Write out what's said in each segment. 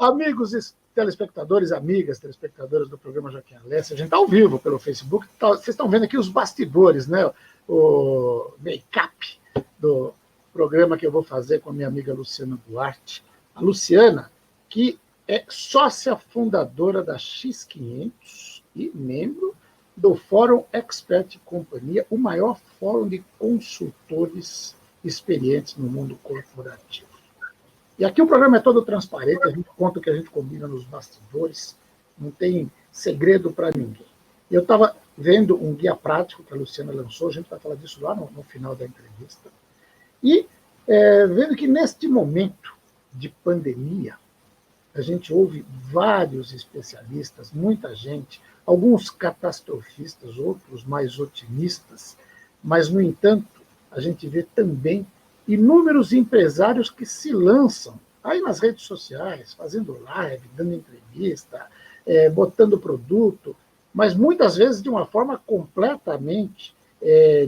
Amigos e telespectadores, amigas telespectadoras do programa Joaquim Alessi, a gente está ao vivo pelo Facebook, vocês estão vendo aqui os bastidores, né? O make-up do programa que eu vou fazer com a minha amiga Luciana Duarte. A Luciana, que é sócia fundadora da X500 e membro do Fórum Expert Companhia, o maior fórum de consultores experientes no mundo corporativo. E aqui o programa é todo transparente, a gente conta o que a gente combina nos bastidores, não tem segredo para ninguém. Eu estava vendo um guia prático que a Luciana lançou, a gente vai falar disso lá no final da entrevista, e vendo que neste momento de pandemia, a gente ouve vários especialistas, muita gente, alguns catastrofistas, outros mais otimistas, mas, no entanto, a gente vê também inúmeros empresários que se lançam aí nas redes sociais, fazendo live, dando entrevista, botando produto, mas muitas vezes de uma forma completamente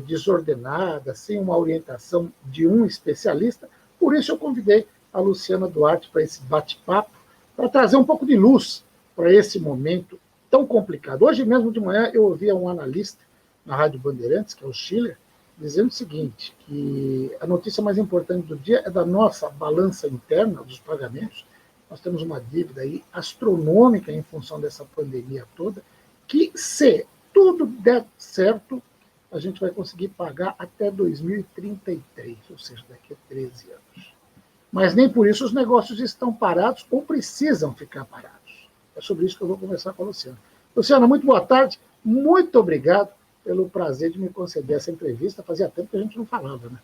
desordenada, sem uma orientação de um especialista. Por isso eu convidei a Luciana Duarte para esse bate-papo, para trazer um pouco de luz para esse momento tão complicado. Hoje mesmo de manhã eu ouvi um analista na Rádio Bandeirantes, que é o Schiller, dizendo o seguinte, que a notícia mais importante do dia é da nossa balança interna dos pagamentos. Nós temos uma dívida aí astronômica em função dessa pandemia toda, que se tudo der certo, a gente vai conseguir pagar até 2033, ou seja, daqui a 13 anos. Mas nem por isso os negócios estão parados ou precisam ficar parados. É sobre isso que eu vou conversar com a Luciana. Luciana, muito boa tarde, muito obrigado pelo prazer de me conceder essa entrevista. Fazia tempo que a gente não falava, né?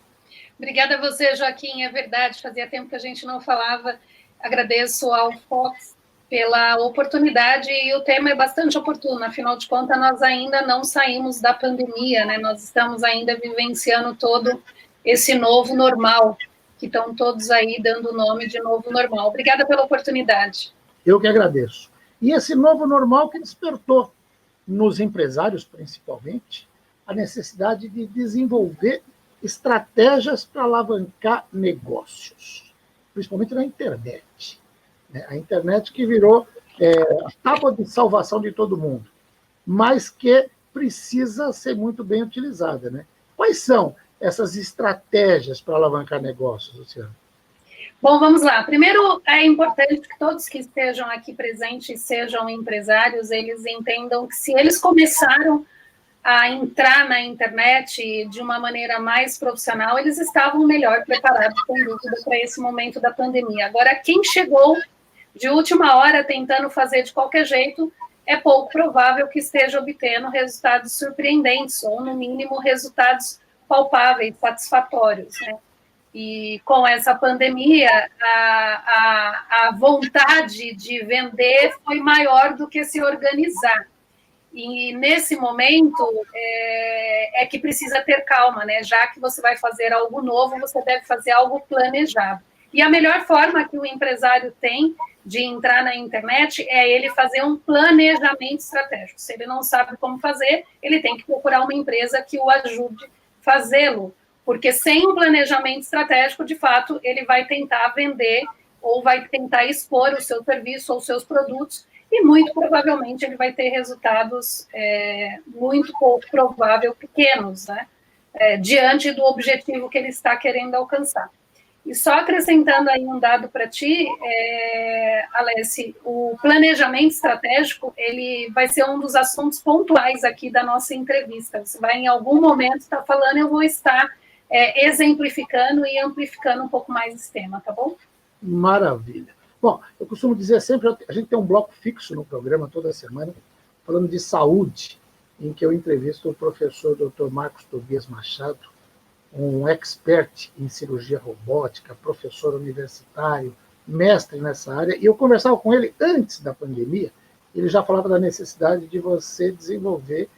Obrigada a você, Joaquim, é verdade, fazia tempo que a gente não falava. Agradeço ao Fox pela oportunidade, e o tema é bastante oportuno, afinal de contas, nós ainda não saímos da pandemia, né? Nós estamos ainda vivenciando todo esse novo normal, que estão todos aí dando o nome de novo normal. Obrigada pela oportunidade. Eu que agradeço. E esse novo normal que despertou nos empresários, principalmente, a necessidade de desenvolver estratégias para alavancar negócios, principalmente na internet. A internet que virou a tábua de salvação de todo mundo, mas que precisa ser muito bem utilizada, né? Quais são essas estratégias para alavancar negócios, Luciana? Bom, vamos lá. Primeiro, é importante que todos que estejam aqui presentes sejam empresários, eles entendam que se eles começaram a entrar na internet de uma maneira mais profissional, eles estavam melhor preparados, sem dúvida, para esse momento da pandemia. Agora, quem chegou de última hora tentando fazer de qualquer jeito, é pouco provável que esteja obtendo resultados surpreendentes, ou, no mínimo, resultados palpáveis, satisfatórios, né? E com essa pandemia, a vontade de vender foi maior do que se organizar. E nesse momento é que precisa ter calma, né? Já que você vai fazer algo novo, você deve fazer algo planejado. E a melhor forma que o empresário tem de entrar na internet é ele fazer um planejamento estratégico. Se ele não sabe como fazer, ele tem que procurar uma empresa que o ajude a fazê-lo. Porque sem um planejamento estratégico, de fato, ele vai tentar vender ou vai tentar expor o seu serviço ou os seus produtos e, muito provavelmente, ele vai ter resultados muito pouco provável pequenos, né? Diante do objetivo que ele está querendo alcançar. E só acrescentando aí um dado para ti, Alessi, o planejamento estratégico, ele vai ser um dos assuntos pontuais aqui da nossa entrevista. Você vai, em algum momento, estar falando, eu vou estar exemplificando e amplificando um pouco mais esse tema, tá bom? Maravilha. Bom, eu costumo dizer sempre, a gente tem um bloco fixo no programa toda semana, falando de saúde, em que eu entrevisto o professor Dr. Marcos Tobias Machado, um expert em cirurgia robótica, professor universitário, mestre nessa área, e eu conversava com ele antes da pandemia, ele já falava da necessidade de você desenvolver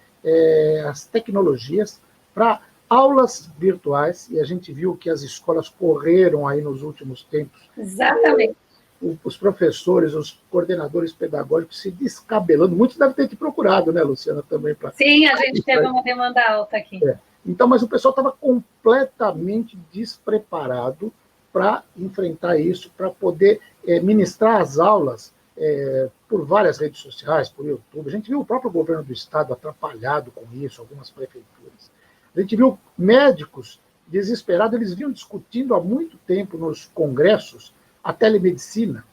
as tecnologias para aulas virtuais, e a gente viu que as escolas correram aí nos últimos tempos. Exatamente. Os professores, os coordenadores pedagógicos se descabelando. Muitos devem ter te procurado, né, Luciana, também? Sim, a gente teve uma demanda alta aqui. Então, mas o pessoal estava completamente despreparado para enfrentar isso, para poder ministrar as aulas por várias redes sociais, por YouTube. A gente viu o próprio governo do estado atrapalhado com isso, algumas prefeituras. A gente viu médicos desesperados, eles vinham discutindo há muito tempo nos congressos a telemedicina,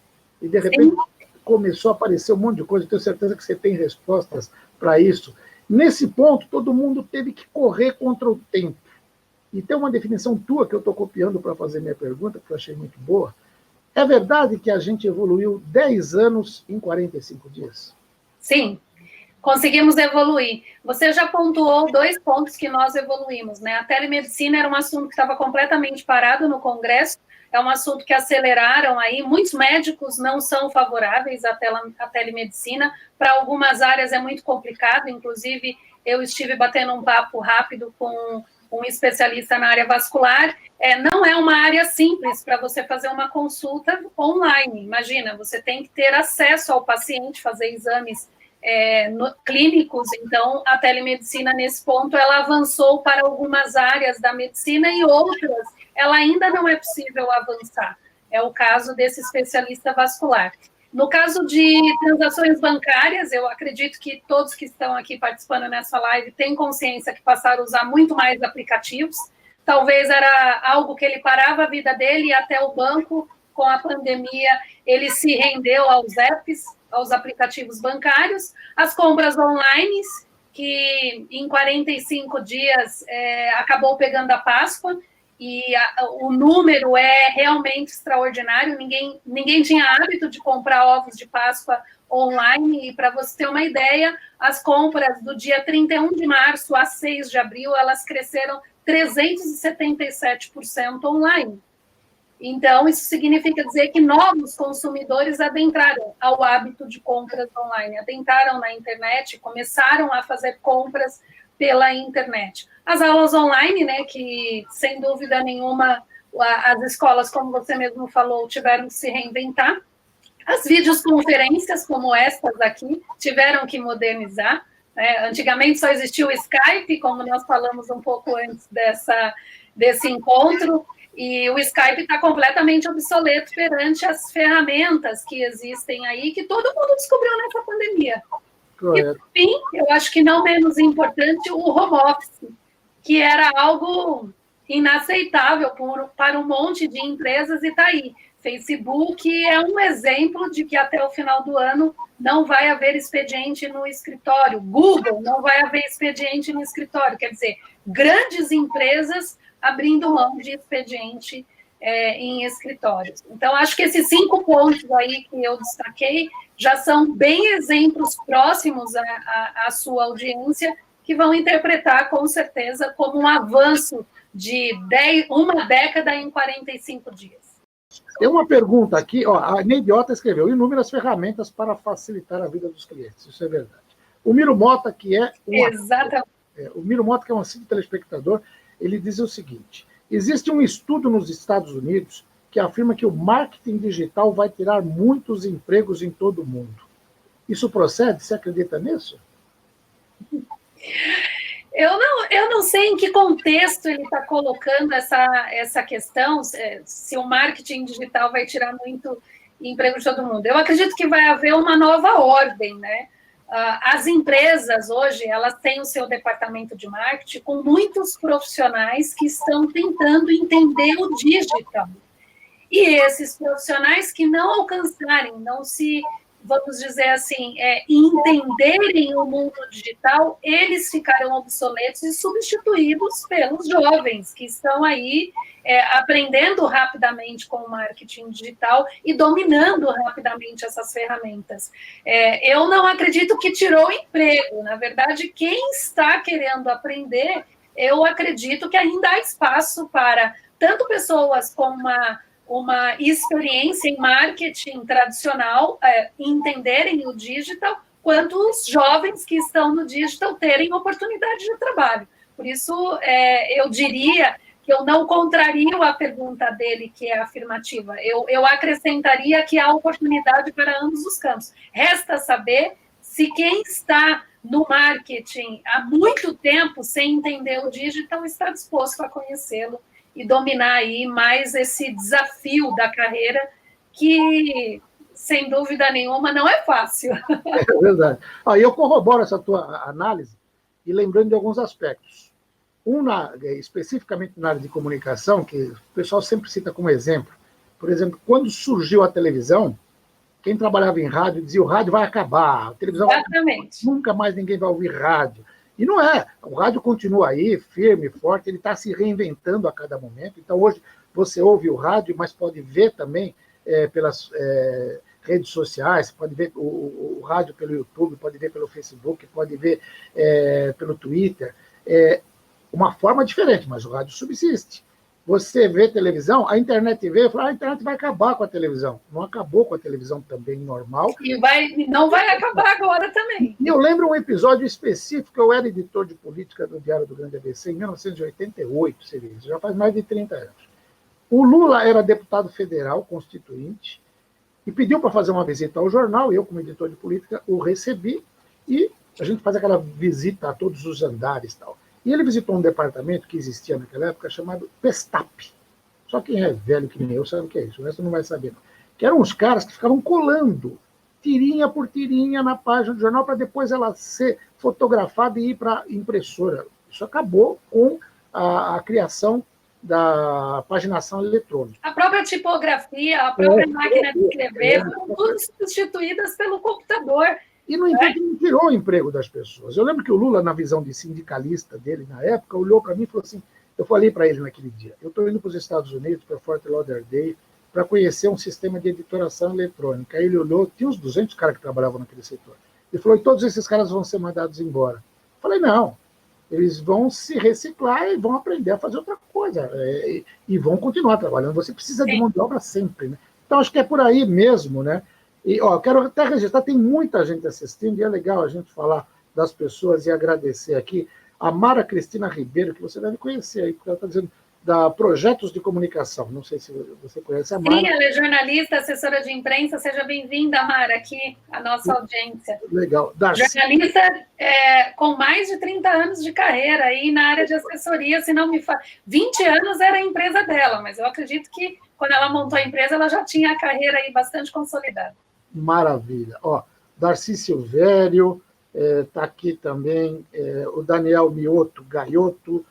e de repente começou a aparecer um monte de coisa. Eu tenho certeza que você tem respostas para isso. Nesse ponto, todo mundo teve que correr contra o tempo. E tem uma definição tua que eu estou copiando para fazer minha pergunta, que eu achei muito boa. É verdade que a gente evoluiu 10 anos em 45 dias? Sim, conseguimos evoluir. Você já pontuou 2 pontos que nós evoluímos, né? A telemedicina era um assunto que estava completamente parado no Congresso, é um assunto que aceleraram aí, muitos médicos não são favoráveis à telemedicina, para algumas áreas é muito complicado, inclusive eu estive batendo um papo rápido com um especialista na área vascular, não é uma área simples para você fazer uma consulta online. Imagina, você tem que ter acesso ao paciente, fazer exames clínicos. Então, a telemedicina, nesse ponto, ela avançou para algumas áreas da medicina e outras, ela ainda não é possível avançar. É o caso desse especialista vascular. No caso de transações bancárias, eu acredito que todos que estão aqui participando nessa live têm consciência que passaram a usar muito mais aplicativos. Talvez era algo que ele parava a vida dele e até o banco, com a pandemia, ele se rendeu aos apps, aos aplicativos bancários, as compras online, que em 45 dias acabou pegando a Páscoa, e o número é realmente extraordinário. Ninguém tinha hábito de comprar ovos de Páscoa online, e para você ter uma ideia, as compras do dia 31 de março a 6 de abril, elas cresceram 377% online. Então, isso significa dizer que novos consumidores adentraram ao hábito de compras online, adentraram na internet, começaram a fazer compras pela internet. As aulas online, né, que sem dúvida nenhuma as escolas, como você mesmo falou, tiveram que se reinventar. As videoconferências como estas aqui tiveram que modernizar. Antigamente só existia o Skype, como nós falamos um pouco antes desse encontro, e o Skype está completamente obsoleto perante as ferramentas que existem aí, que todo mundo descobriu nessa pandemia. Correto. E, por fim, eu acho que não menos importante, o home office, que era algo inaceitável para um monte de empresas, e está aí. Facebook é um exemplo de que até o final do ano não vai haver expediente no escritório. Google não vai haver expediente no escritório. Quer dizer, grandes empresas abrindo mão de expediente em escritórios. Então, acho que esses 5 pontos aí que eu destaquei já são bem exemplos próximos à sua audiência, que vão interpretar, com certeza, como um avanço de uma década em 45 dias. Tem uma pergunta aqui, a Neidiota escreveu: inúmeras ferramentas para facilitar a vida dos clientes. Isso é verdade. O Miro Mota, que é o Miro Mota, que é um assíduo telespectador, ele diz o seguinte: existe um estudo nos Estados Unidos que afirma que o marketing digital vai tirar muitos empregos em todo o mundo. Isso procede? Você acredita nisso? Eu não sei em que contexto ele está colocando essa questão, se o marketing digital vai tirar muito emprego de todo mundo. Eu acredito que vai haver uma nova ordem, né? As empresas hoje, elas têm o seu departamento de marketing com muitos profissionais que estão tentando entender o digital. E esses profissionais que não alcançarem, não se, vamos dizer assim, entenderem o mundo digital, eles ficarão obsoletos e substituídos pelos jovens que estão aí aprendendo rapidamente com o marketing digital e dominando rapidamente essas ferramentas. Eu não acredito que tirou emprego. Na verdade, quem está querendo aprender, eu acredito que ainda há espaço para tanto pessoas com uma experiência em marketing tradicional entenderem o digital, quanto os jovens que estão no digital terem oportunidade de trabalho. Por isso, eu diria que eu não contrario a pergunta dele, que é afirmativa. Eu acrescentaria que há oportunidade para ambos os campos. Resta saber se quem está no marketing há muito tempo, sem entender o digital, está disposto a conhecê-lo e dominar aí mais esse desafio da carreira, que, sem dúvida nenhuma, não é fácil. É verdade. Eu corroboro essa tua análise e lembrando de alguns aspectos. Especificamente na área de comunicação, que o pessoal sempre cita como exemplo. Por exemplo, quando surgiu a televisão, quem trabalhava em rádio dizia: o rádio vai acabar, a televisão Exatamente. nunca mais ninguém vai ouvir rádio. E não é. O rádio continua aí, firme, forte, ele está se reinventando a cada momento. Então, hoje, você ouve o rádio, mas pode ver também pelas redes sociais, pode ver o rádio pelo YouTube, pode ver pelo Facebook, pode ver pelo Twitter. Uma forma diferente, mas o rádio subsiste. Você vê televisão, a internet veio e falou: a internet vai acabar com a televisão. Não acabou com a televisão também normal. E não vai acabar agora também. E eu lembro um episódio específico, eu era editor de política do Diário do Grande ABC em 1988, seria isso, já faz mais de 30 anos. O Lula era deputado federal, constituinte, e pediu para fazer uma visita ao jornal, eu, como editor de política, o recebi, e a gente faz aquela visita a todos os andares e tal. E ele visitou um departamento que existia naquela época chamado Pestap. Só quem é velho que nem eu sabe o que é isso, o resto não vai saber. Não. Que eram uns caras que ficavam colando tirinha por tirinha na página do jornal para depois ela ser fotografada e ir para a impressora. Isso acabou com a criação da paginação eletrônica. A própria tipografia, a própria máquina de escrever, foram todas substituídas pelo computador. E, no entanto, não tirou o emprego das pessoas. Eu lembro que o Lula, na visão de sindicalista dele na época, olhou para mim e falou assim, eu falei para ele naquele dia, eu estou indo para os Estados Unidos, para Fort Lauderdale, para conhecer um sistema de editoração eletrônica. Aí ele olhou, tinha uns 200 caras que trabalhavam naquele setor. Ele falou, e todos esses caras vão ser mandados embora. Eu falei, não, eles vão se reciclar e vão aprender a fazer outra coisa, e vão continuar trabalhando. Você precisa de mão de obra sempre, né? Então, acho que é por aí mesmo, né? E, quero até registrar, tem muita gente assistindo, e é legal a gente falar das pessoas e agradecer aqui a Mara Cristina Ribeiro, que você deve conhecer aí, porque ela está dizendo da Projetos de Comunicação. Não sei se você conhece a Mara. Sim, ela é jornalista, assessora de imprensa. Seja bem-vinda, Mara, aqui, à nossa audiência. Legal. Jornalista com mais de 30 anos de carreira aí na área de assessoria, se não me falo. 20 anos era a empresa dela, mas eu acredito que quando ela montou a empresa, ela já tinha a carreira aí bastante consolidada. Maravilha. Darcy Silvério, está aqui também o Daniel Mioto Gaioto,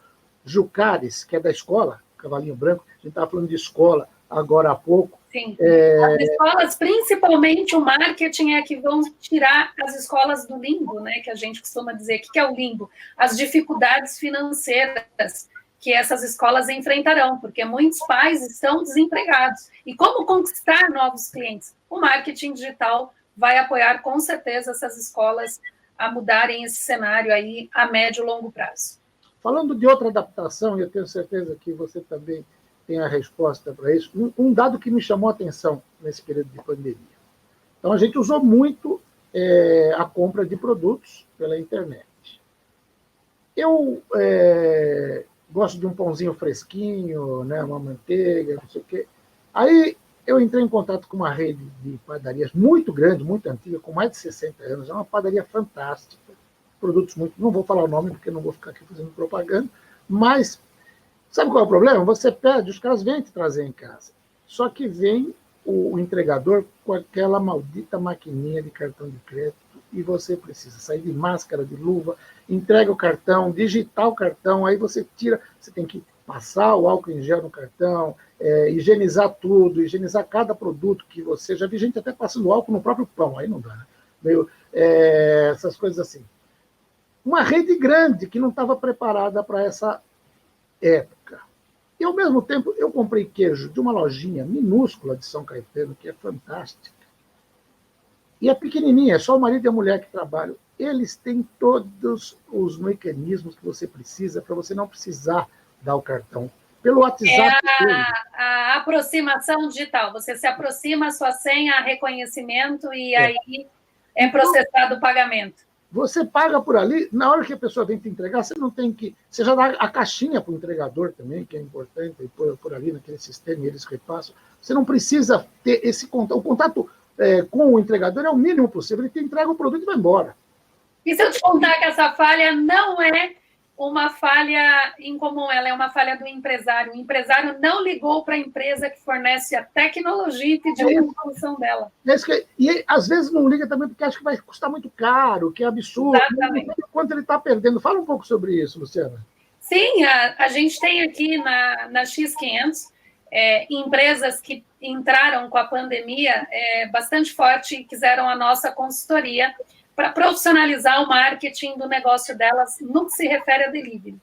Jucares, que é da escola, Cavalinho Branco, a gente estava falando de escola agora há pouco. Sim, as escolas, principalmente o marketing, é que vão tirar as escolas do limbo, né, que a gente costuma dizer. O que é o limbo? As dificuldades financeiras que essas escolas enfrentarão, porque muitos pais estão desempregados. E como conquistar novos clientes? O marketing digital vai apoiar, com certeza, essas escolas a mudarem esse cenário aí a médio e longo prazo. Falando de outra adaptação, e eu tenho certeza que você também tem a resposta para isso, um dado que me chamou a atenção nesse período de pandemia. Então, a gente usou muito a compra de produtos pela internet. Eu gosto de um pãozinho fresquinho, né, uma manteiga, não sei o quê. Aí eu entrei em contato com uma rede de padarias muito grande, muito antiga, com mais de 60 anos. É uma padaria fantástica. Produtos muito... Não vou falar o nome, porque não vou ficar aqui fazendo propaganda, mas sabe qual é o problema? Você pede, os caras vêm te trazer em casa. Só que vem o entregador com aquela maldita maquininha de cartão de crédito e você precisa sair de máscara, de luva, entrega o cartão, digitar o cartão, aí você tira, você tem que passar o álcool em gel no cartão, higienizar tudo, higienizar cada produto que você... Já vi gente até passando álcool no próprio pão, aí não dá, né? Essas coisas assim. Uma rede grande que não estava preparada para essa época. E, ao mesmo tempo, eu comprei queijo de uma lojinha minúscula de São Caetano, que é fantástica. E é pequenininha, é só o marido e a mulher que trabalham. Eles têm todos os mecanismos que você precisa para você não precisar dar o cartão. Pelo WhatsApp. A aproximação digital. Você se aproxima a sua senha, reconhecimento, e aí é processado o pagamento. Você paga por ali, na hora que a pessoa vem te entregar, você não tem que... Você já dá a caixinha para o entregador também, que é importante, e por ali naquele sistema, e eles repassam. Você não precisa ter esse contato. O contato com o entregador é o mínimo possível. Ele te entrega o produto e vai embora. E se eu te contar que essa falha não é uma falha incomum, ela é uma falha do empresário. O empresário não ligou para a empresa que fornece a tecnologia e pediu uma solução dela. E às vezes não liga também porque acha que vai custar muito caro, que é absurdo. Exatamente. Quanto ele está perdendo. Fala um pouco sobre isso, Luciana. Sim, a gente tem aqui na X500 empresas que entraram com a pandemia bastante forte e quiseram a nossa consultoria para profissionalizar o marketing do negócio delas no que se refere a delivery.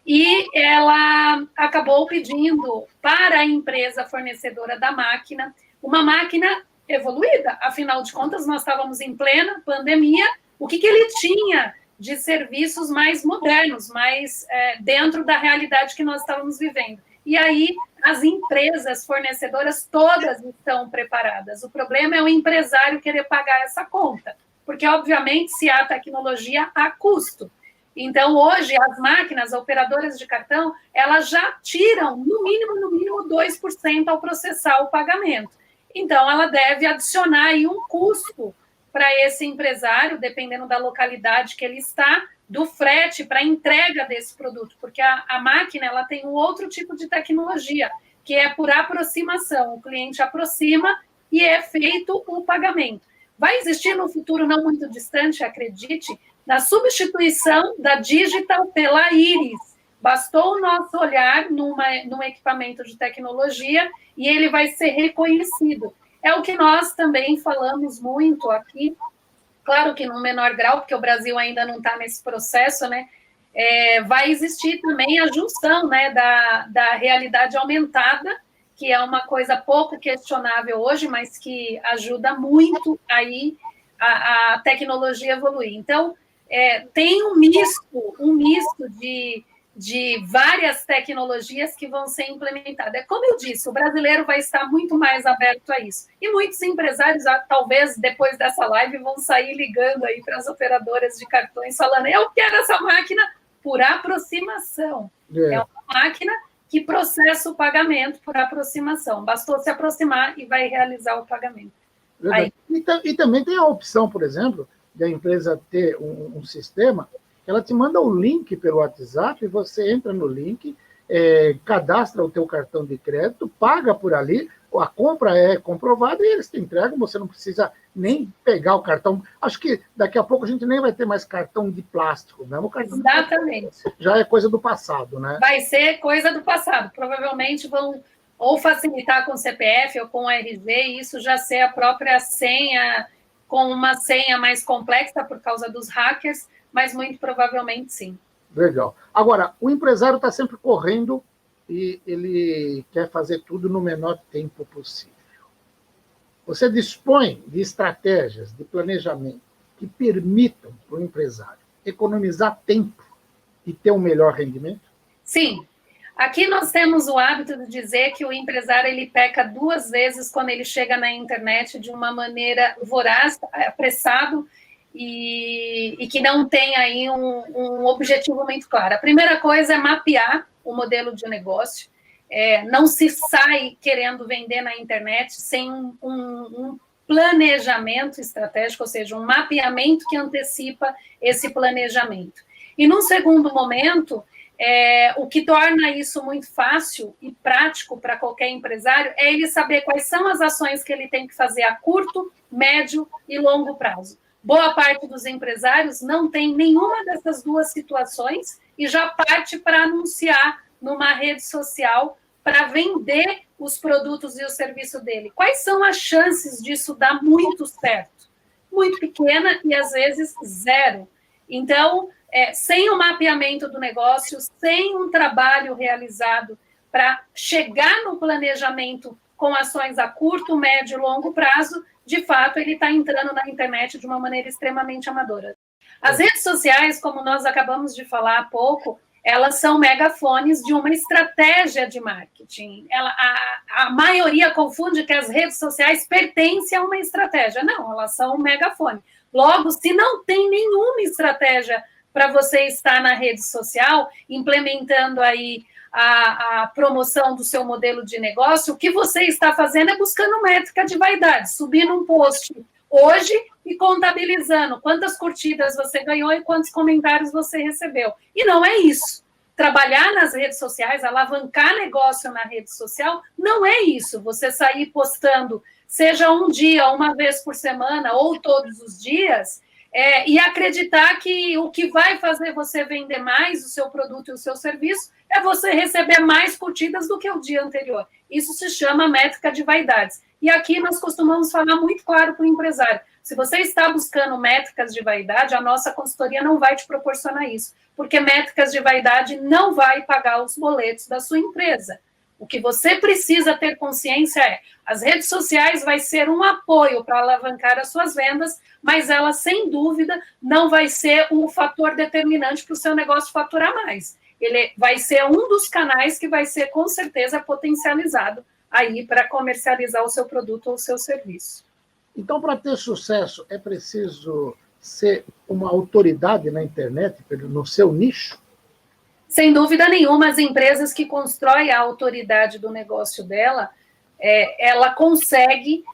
E ela acabou pedindo para a empresa fornecedora da máquina uma máquina evoluída. Afinal de contas, nós estávamos em plena pandemia. O que ele tinha de serviços mais modernos, mais dentro da realidade que nós estávamos vivendo? E aí, as empresas fornecedoras todas estão preparadas. O problema é o empresário querer pagar essa conta, porque, obviamente, se há tecnologia, há custo. Então, hoje, as máquinas operadoras de cartão, elas já tiram, no mínimo 2% ao processar o pagamento. Então, ela deve adicionar aí um custo para esse empresário, dependendo da localidade que ele está, do frete para a entrega desse produto, porque a máquina ela tem um outro tipo de tecnologia, que é por aproximação. O cliente aproxima e é feito o pagamento. Vai existir no futuro não muito distante, acredite, na substituição da digital pela íris. Bastou o nosso olhar num equipamento de tecnologia e ele vai ser reconhecido. É o que nós também falamos muito aqui, claro que num menor grau, porque o Brasil ainda não está nesse processo, né? Vai existir também a junção, né, da realidade aumentada, que é uma coisa pouco questionável hoje, mas que ajuda muito aí a tecnologia evoluir. Então, tem um misto de várias tecnologias que vão ser implementadas. Como eu disse, o brasileiro vai estar muito mais aberto a isso. E muitos empresários, talvez, depois dessa live, vão sair ligando aí para as operadoras de cartões, falando, eu quero essa máquina por aproximação. É uma máquina que processa o pagamento por aproximação. Bastou se aproximar e vai realizar o pagamento. E também tem a opção, por exemplo, da empresa ter um sistema, ela te manda o link pelo WhatsApp, você entra no link, cadastra o teu cartão de crédito, paga por ali, a compra é comprovada e eles te entregam, você não precisa nem pegar o cartão. Acho que daqui a pouco a gente nem vai ter mais cartão de plástico, né? O cartão Exatamente. Já é coisa do passado, né? Vai ser coisa do passado. Provavelmente vão ou facilitar com o CPF ou com o RG, e isso já ser a própria senha, com uma senha mais complexa por causa dos hackers, mas muito provavelmente sim. Legal. Agora, o empresário está sempre correndo e ele quer fazer tudo no menor tempo possível. Você dispõe de estratégias de planejamento que permitam para o empresário economizar tempo e ter um melhor rendimento? Sim. Aqui nós temos o hábito de dizer que o empresário ele peca 2 vezes quando ele chega na internet de uma maneira voraz, apressado, e que não tem aí um objetivo muito claro. A primeira coisa é mapear o modelo de negócio. Não se sai querendo vender na internet sem um planejamento estratégico, ou seja, um mapeamento que antecipa esse planejamento. E, num segundo momento, o que torna isso muito fácil e prático para qualquer empresário é ele saber quais são as ações que ele tem que fazer a curto, médio e longo prazo. Boa parte dos empresários não tem nenhuma dessas duas situações e já parte para anunciar numa rede social para vender os produtos e o serviço dele. Quais são as chances disso dar muito certo? Muito pequena e, às vezes, zero. Então, sem o mapeamento do negócio, sem um trabalho realizado para chegar no planejamento com ações a curto, médio e longo prazo, de fato, ele está entrando na internet de uma maneira extremamente amadora. As redes sociais, como nós acabamos de falar há pouco, elas são megafones de uma estratégia de marketing. A maioria confunde que as redes sociais pertencem a uma estratégia. Não, elas são um megafone. Logo, se não tem nenhuma estratégia para você estar na rede social, implementando aí a promoção do seu modelo de negócio, o que você está fazendo é buscando métrica de vaidade, subindo um post hoje e contabilizando quantas curtidas você ganhou e quantos comentários você recebeu. E não é isso. Trabalhar nas redes sociais, alavancar negócio na rede social, não é isso. Você sair postando, seja um dia, uma vez por semana ou todos os dias, e acreditar que o que vai fazer você vender mais o seu produto e o seu serviço é você receber mais curtidas do que o dia anterior. Isso se chama métrica de vaidades. E aqui nós costumamos falar muito claro para o empresário. Se você está buscando métricas de vaidade, a nossa consultoria não vai te proporcionar isso, porque métricas de vaidade não vai pagar os boletos da sua empresa. O que você precisa ter consciência é, as redes sociais vai ser um apoio para alavancar as suas vendas, mas ela, sem dúvida, não vai ser um fator determinante para o seu negócio faturar mais. Ele vai ser um dos canais que vai ser, com certeza, potencializado aí para comercializar o seu produto ou o seu serviço. Então, para ter sucesso, é preciso ser uma autoridade na internet, no seu nicho? Sem dúvida nenhuma, as empresas que constroem a autoridade do negócio dela, ela consegue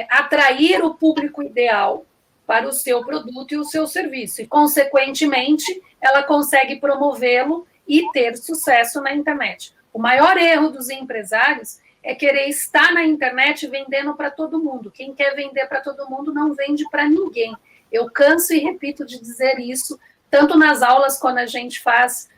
atrair o público ideal para o seu produto e o seu serviço. E, consequentemente, ela consegue promovê-lo e ter sucesso na internet. O maior erro dos empresários é querer estar na internet vendendo para todo mundo. Quem quer vender para todo mundo não vende para ninguém. Eu canso e repito de dizer isso, tanto nas aulas quando a gente faz,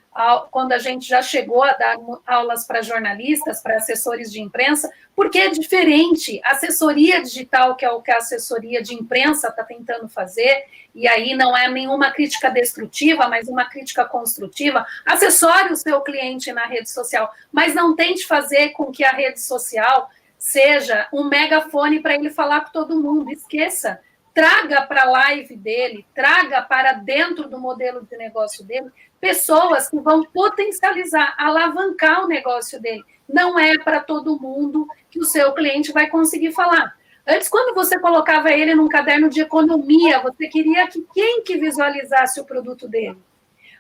quando a gente já chegou a dar aulas para jornalistas, para assessores de imprensa, porque é diferente. Assessoria digital, que é o que a assessoria de imprensa está tentando fazer, e aí não é nenhuma crítica destrutiva, mas uma crítica construtiva. Assessore o seu cliente na rede social, mas não tente fazer com que a rede social seja um megafone para ele falar com todo mundo. Esqueça. Traga para a live dele, traga para dentro do modelo de negócio dele pessoas que vão potencializar, alavancar o negócio dele. Não é para todo mundo que o seu cliente vai conseguir falar. Antes, quando você colocava ele num caderno de economia, você queria que quem que visualizasse o produto dele?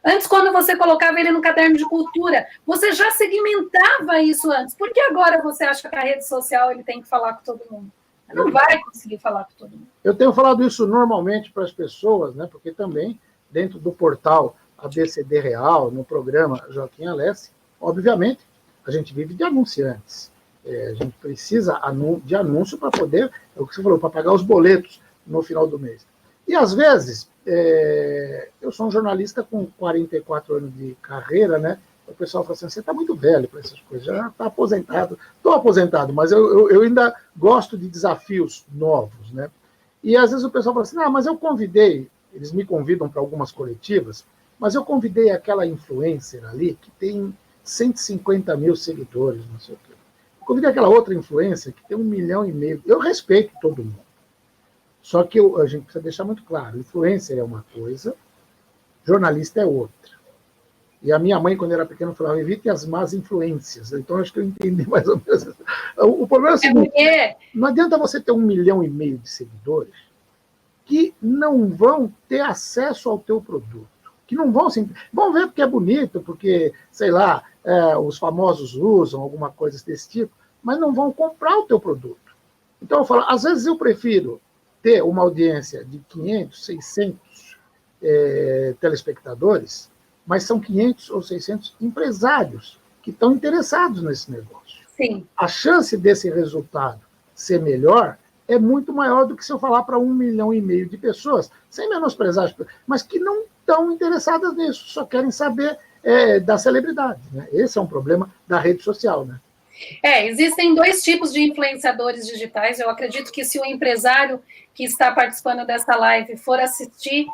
Antes, quando você colocava ele no caderno de cultura, você já segmentava isso antes. Por que agora você acha que a rede social ele tem que falar com todo mundo? Não vai conseguir falar com todo mundo. Eu tenho falado isso normalmente para as pessoas, né? Porque também, dentro do portal ABCD Real, no programa Joaquim Alessi, obviamente, a gente vive de anunciantes. A gente precisa de anúncio para poder, é o que você falou, para pagar os boletos no final do mês. E, às vezes, eu sou um jornalista com 44 anos de carreira, né? O pessoal fala assim, você está muito velho para essas coisas, já está aposentado. Estou aposentado, mas eu ainda gosto de desafios novos, né? E às vezes o pessoal fala assim, mas eu convidei, eles me convidam para algumas coletivas, mas eu convidei aquela influencer ali que tem 150 mil seguidores, não sei o quê. Eu convidei aquela outra influencer que tem 1,5 milhão. Eu respeito todo mundo. Só que a gente precisa deixar muito claro, influencer é uma coisa, jornalista é outra. E a minha mãe, quando era pequena, falava, evite as más influências. Então, acho que eu entendi mais ou menos. O problema é o seguinte, não adianta você ter 1,5 milhão de seguidores que não vão ter acesso ao teu produto, que não vão ver porque é bonito, porque, sei lá, os famosos usam alguma coisa desse tipo, mas não vão comprar o teu produto. Então, eu falo, às vezes eu prefiro ter uma audiência de 500, 600 telespectadores, mas são 500 ou 600 empresários que estão interessados nesse negócio. Sim. A chance desse resultado ser melhor é muito maior do que se eu falar para 1,5 milhão de pessoas, sem menosprezar, mas que não estão interessadas nisso, só querem saber da celebridade, né? Esse é um problema da rede social, né? Existem 2 tipos de influenciadores digitais. Eu acredito que se o empresário que está participando dessa live for assistir,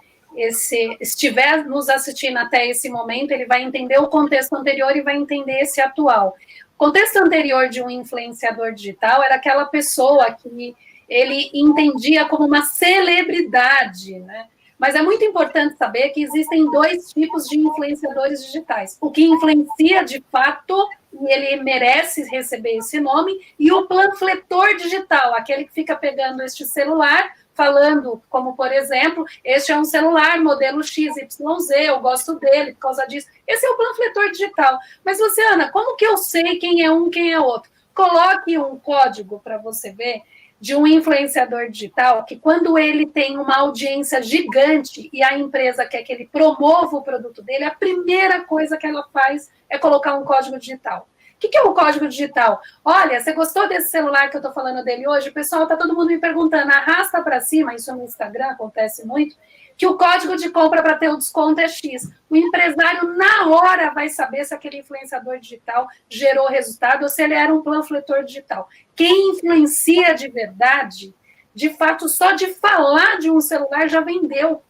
estiver nos assistindo até esse momento, ele vai entender o contexto anterior e vai entender esse atual. O contexto anterior de um influenciador digital era aquela pessoa que ele entendia como uma celebridade, né? Mas é muito importante saber que existem 2 tipos de influenciadores digitais. O que influencia de fato, e ele merece receber esse nome, e o panfletor digital, aquele que fica pegando este celular, falando, como, por exemplo, este é um celular modelo XYZ, eu gosto dele por causa disso. Esse é o panfletor digital. Mas, Luciana, como que eu sei quem é um, quem é outro? Coloque um código para você ver. de um influenciador digital que, quando ele tem uma audiência gigante e a empresa quer que ele promova o produto dele, a primeira coisa que ela faz é colocar um código digital. O que é o código digital? Olha, você gostou desse celular que eu estou falando dele hoje? Pessoal, está todo mundo me perguntando, arrasta para cima, isso no Instagram acontece muito, que o código de compra para ter o desconto é X. O empresário, na hora, vai saber se aquele influenciador digital gerou resultado ou se ele era um panfletor digital. Quem influencia de verdade, de fato, só de falar de um celular já vendeu.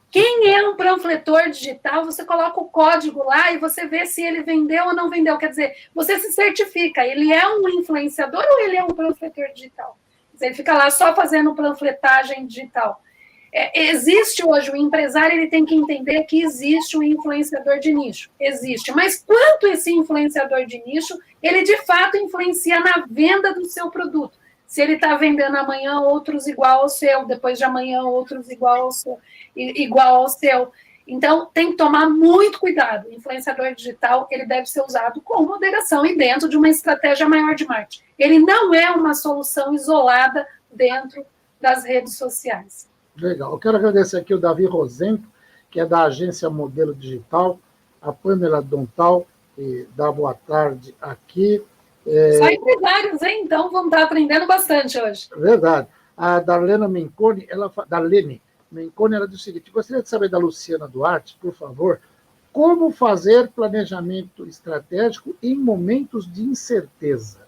Quem é um panfletor digital, você coloca o código lá e você vê se ele vendeu ou não vendeu. Quer dizer, você se certifica, ele é um influenciador ou ele é um panfletor digital? Ele fica lá só fazendo panfletagem digital. Existe hoje, o empresário ele tem que entender que existe um influenciador de nicho. Existe. Mas quanto esse influenciador de nicho, ele de fato influencia na venda do seu produto? Se ele está vendendo amanhã outros igual ao seu, depois de amanhã outros igual ao seu. Então, tem que tomar muito cuidado. O influenciador digital, ele deve ser usado com moderação e dentro de uma estratégia maior de marketing. Ele não é uma solução isolada dentro das redes sociais. Legal. Eu quero agradecer aqui o Davi Rosenco, que é da agência Modelo Digital, a Pamela Dontal, que dá boa tarde aqui. Só empresários, hein? Então vamos estar aprendendo bastante hoje. Verdade. A Darlene Menconi, ela diz o seguinte: gostaria de saber da Luciana Duarte, por favor, como fazer planejamento estratégico em momentos de incerteza.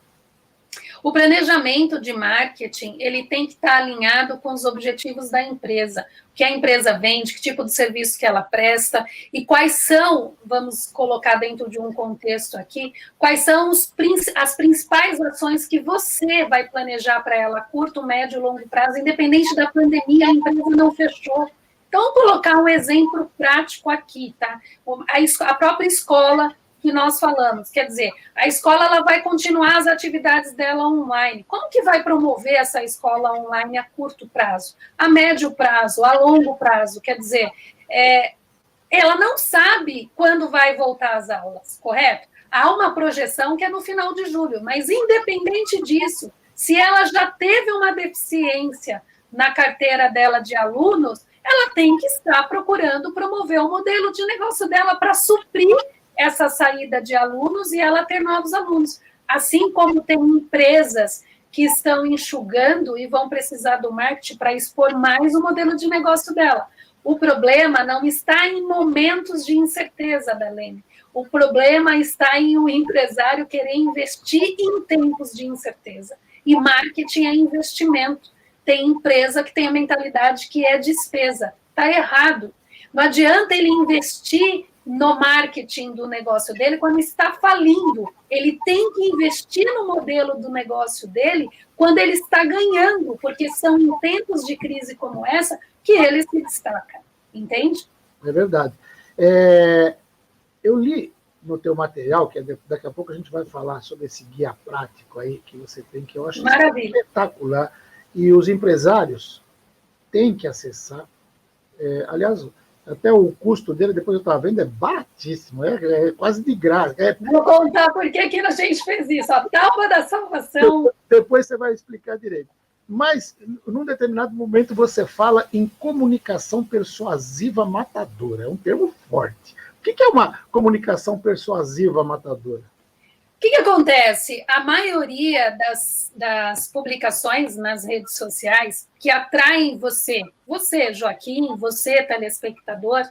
O planejamento de marketing, ele tem que estar alinhado com os objetivos da empresa. O que a empresa vende, que tipo de serviço que ela presta e quais são, vamos colocar dentro de um contexto aqui, quais são as principais ações que você vai planejar para ela a curto, médio e longo prazo, independente da pandemia, a empresa não fechou. Então, vou colocar um exemplo prático aqui, tá? A própria escola que nós falamos, quer dizer, a escola ela vai continuar as atividades dela online. Como que vai promover essa escola online a curto prazo, a médio prazo, a longo prazo? Quer dizer, ela não sabe quando vai voltar às aulas, correto? Há uma projeção que é no final de julho, mas independente disso, se ela já teve uma deficiência na carteira dela de alunos, ela tem que estar procurando promover o modelo de negócio dela para suprir essa saída de alunos e ela ter novos alunos. Assim como tem empresas que estão enxugando e vão precisar do marketing para expor mais o modelo de negócio dela. O problema não está em momentos de incerteza, Darlene. O problema está em o empresário querer investir em tempos de incerteza. E marketing é investimento. Tem empresa que tem a mentalidade que é despesa. Está errado. Não adianta ele investir no marketing do negócio dele quando está falindo. Ele tem que investir no modelo do negócio dele quando ele está ganhando, porque são em tempos de crise como essa que ele se destaca. Entende? É verdade. Eu li no teu material, que daqui a pouco a gente vai falar sobre esse guia prático aí que você tem, que eu acho espetacular, e os empresários têm que acessar. Aliás, até o custo dele, depois eu estava vendo, é baratíssimo, é quase de graça. Vou contar por que a gente fez isso. A tábua da salvação. Depois você vai explicar direito. Mas, num determinado momento, você fala em comunicação persuasiva matadora. É um termo forte. O que é uma comunicação persuasiva matadora? O que acontece? A maioria das publicações nas redes sociais que atraem você, Joaquim, você, telespectador,